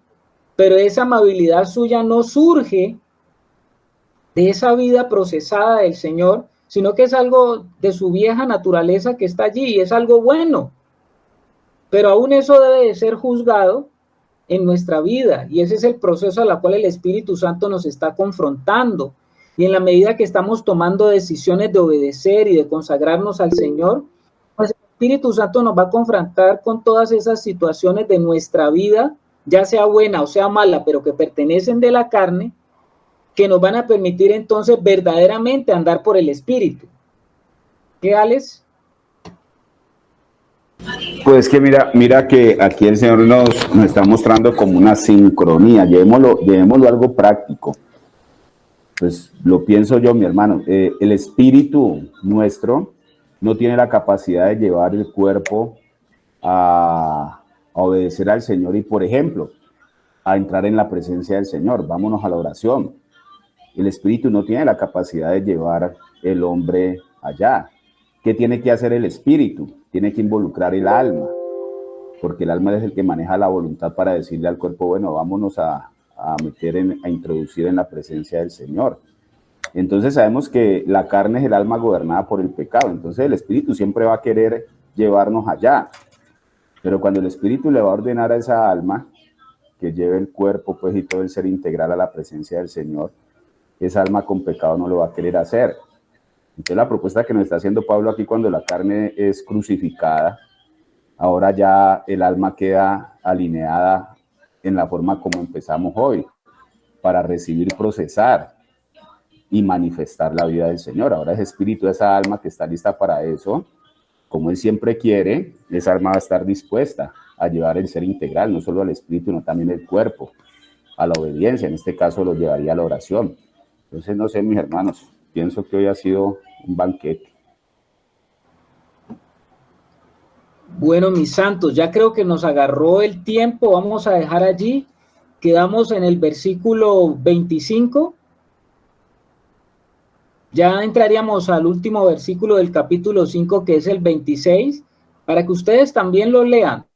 [SPEAKER 1] pero esa amabilidad suya no surge de esa vida procesada del Señor, sino que es algo de su vieja naturaleza que está allí y es algo bueno, pero aún eso debe de ser juzgado en nuestra vida, y ese es el proceso al cual el Espíritu Santo nos está confrontando. Y en la medida que estamos tomando decisiones de obedecer y de consagrarnos al Señor, pues el Espíritu Santo nos va a confrontar con todas esas situaciones de nuestra vida, ya sea buena o sea mala, pero que pertenecen de la carne, que nos van a permitir entonces verdaderamente andar por el Espíritu. ¿Qué, Alex?
[SPEAKER 3] Pues que mira que aquí el Señor nos está mostrando como una sincronía, llevémoslo a algo práctico. Pues lo pienso yo, mi hermano, el espíritu nuestro no tiene la capacidad de llevar el cuerpo a obedecer al Señor y, por ejemplo, a entrar en la presencia del Señor. Vámonos a la oración. El espíritu no tiene la capacidad de llevar el hombre allá. ¿Qué tiene que hacer el espíritu? Tiene que involucrar el alma, porque el alma es el que maneja la voluntad para decirle al cuerpo, bueno, vámonos a introducir en la presencia del Señor. Entonces sabemos que la carne es el alma gobernada por el pecado, entonces el espíritu siempre va a querer llevarnos allá, pero cuando el espíritu le va a ordenar a esa alma que lleve el cuerpo pues y todo el ser integral a la presencia del Señor, esa alma con pecado no lo va a querer hacer. Entonces la propuesta que nos está haciendo Pablo aquí, cuando la carne es crucificada, ahora ya el alma queda alineada en la forma como empezamos hoy, para recibir, procesar y manifestar la vida del Señor. Ahora es espíritu, esa alma que está lista para eso, como Él siempre quiere, esa alma va a estar dispuesta a llevar el ser integral, no solo al espíritu, sino también el cuerpo, a la obediencia. En este caso lo llevaría a la oración. Entonces, no sé, mis hermanos, pienso que hoy ha sido un banquete.
[SPEAKER 1] Bueno, mis santos, ya creo que nos agarró el tiempo, vamos a dejar allí, quedamos en el versículo 25, ya entraríamos al último versículo del capítulo 5, que es el 26, para que ustedes también lo lean,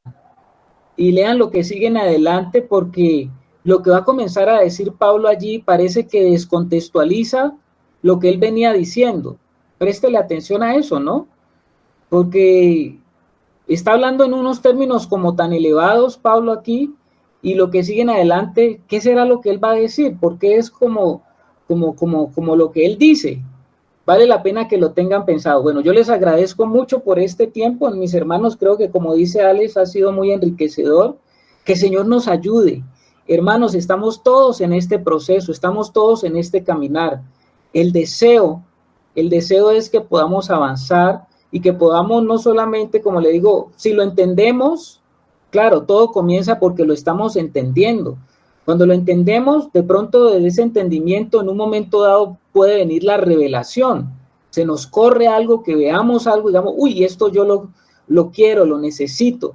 [SPEAKER 1] y lean lo que sigue en adelante, porque lo que va a comenzar a decir Pablo allí parece que descontextualiza lo que él venía diciendo. Préstele atención a eso, ¿no? Porque está hablando en unos términos como tan elevados, Pablo, aquí, y lo que sigue en adelante, ¿qué será lo que él va a decir? Porque es como lo que él dice. Vale la pena que lo tengan pensado. Bueno, yo les agradezco mucho por este tiempo, mis hermanos. Creo que, como dice Alex, ha sido muy enriquecedor. Que el Señor nos ayude. Hermanos, estamos todos en este proceso, estamos todos en este caminar. El deseo es que podamos avanzar y que podamos no solamente, como le digo, si lo entendemos, claro, todo comienza porque lo estamos entendiendo. Cuando lo entendemos, de pronto de ese entendimiento, en un momento dado puede venir la revelación. Se nos corre algo, que veamos algo y digamos, uy, esto yo lo quiero, lo necesito.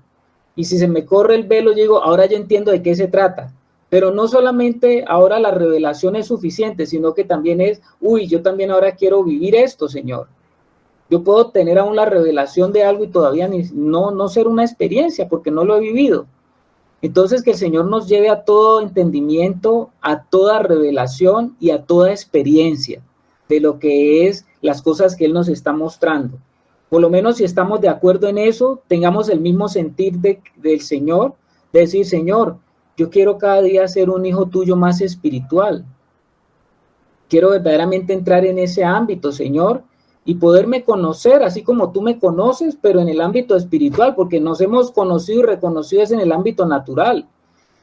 [SPEAKER 1] Y si se me corre el velo, yo digo, ahora ya entiendo de qué se trata. Pero no solamente ahora la revelación es suficiente, sino que también es, uy, yo también ahora quiero vivir esto, Señor. Yo puedo tener aún la revelación de algo y todavía no ser una experiencia porque no lo he vivido. Entonces, que el Señor nos lleve a todo entendimiento, a toda revelación y a toda experiencia de lo que es las cosas que Él nos está mostrando. Por lo menos si estamos de acuerdo en eso, tengamos el mismo sentir del Señor, de decir, Señor, yo quiero cada día ser un hijo tuyo más espiritual. Quiero verdaderamente entrar en ese ámbito, Señor, y poderme conocer, así como tú me conoces, pero en el ámbito espiritual, porque nos hemos conocido y reconocido en el ámbito natural.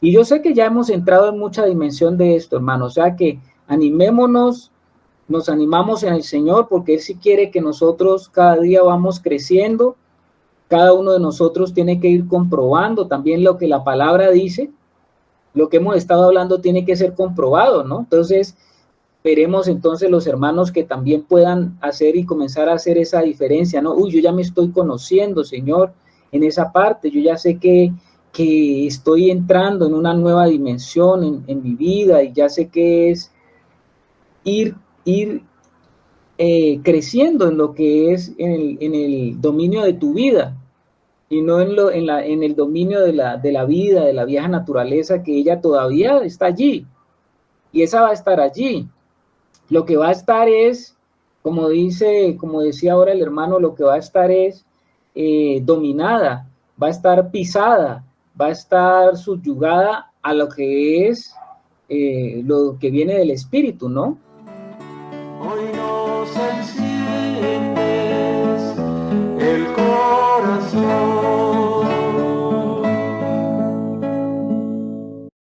[SPEAKER 1] Y yo sé que ya hemos entrado en mucha dimensión de esto, hermano, o sea que animémonos, nos animamos en el Señor, porque Él sí quiere que nosotros cada día vamos creciendo, cada uno de nosotros tiene que ir comprobando también lo que la palabra dice, lo que hemos estado hablando tiene que ser comprobado, ¿no? Entonces, veremos entonces los hermanos que también puedan hacer y comenzar a hacer esa diferencia, ¿no? Uy, yo ya me estoy conociendo, Señor, en esa parte, yo ya sé que que estoy entrando en una nueva dimensión en mi vida y ya sé que es ir creciendo en lo que es en el dominio de tu vida y no en el dominio de la vida, de la vieja naturaleza, que ella todavía está allí y esa va a estar allí. Lo que va a estar es, como decía ahora el hermano, lo que va a estar es dominada, va a estar pisada, va a estar subyugada a lo que es lo que viene del espíritu, ¿no?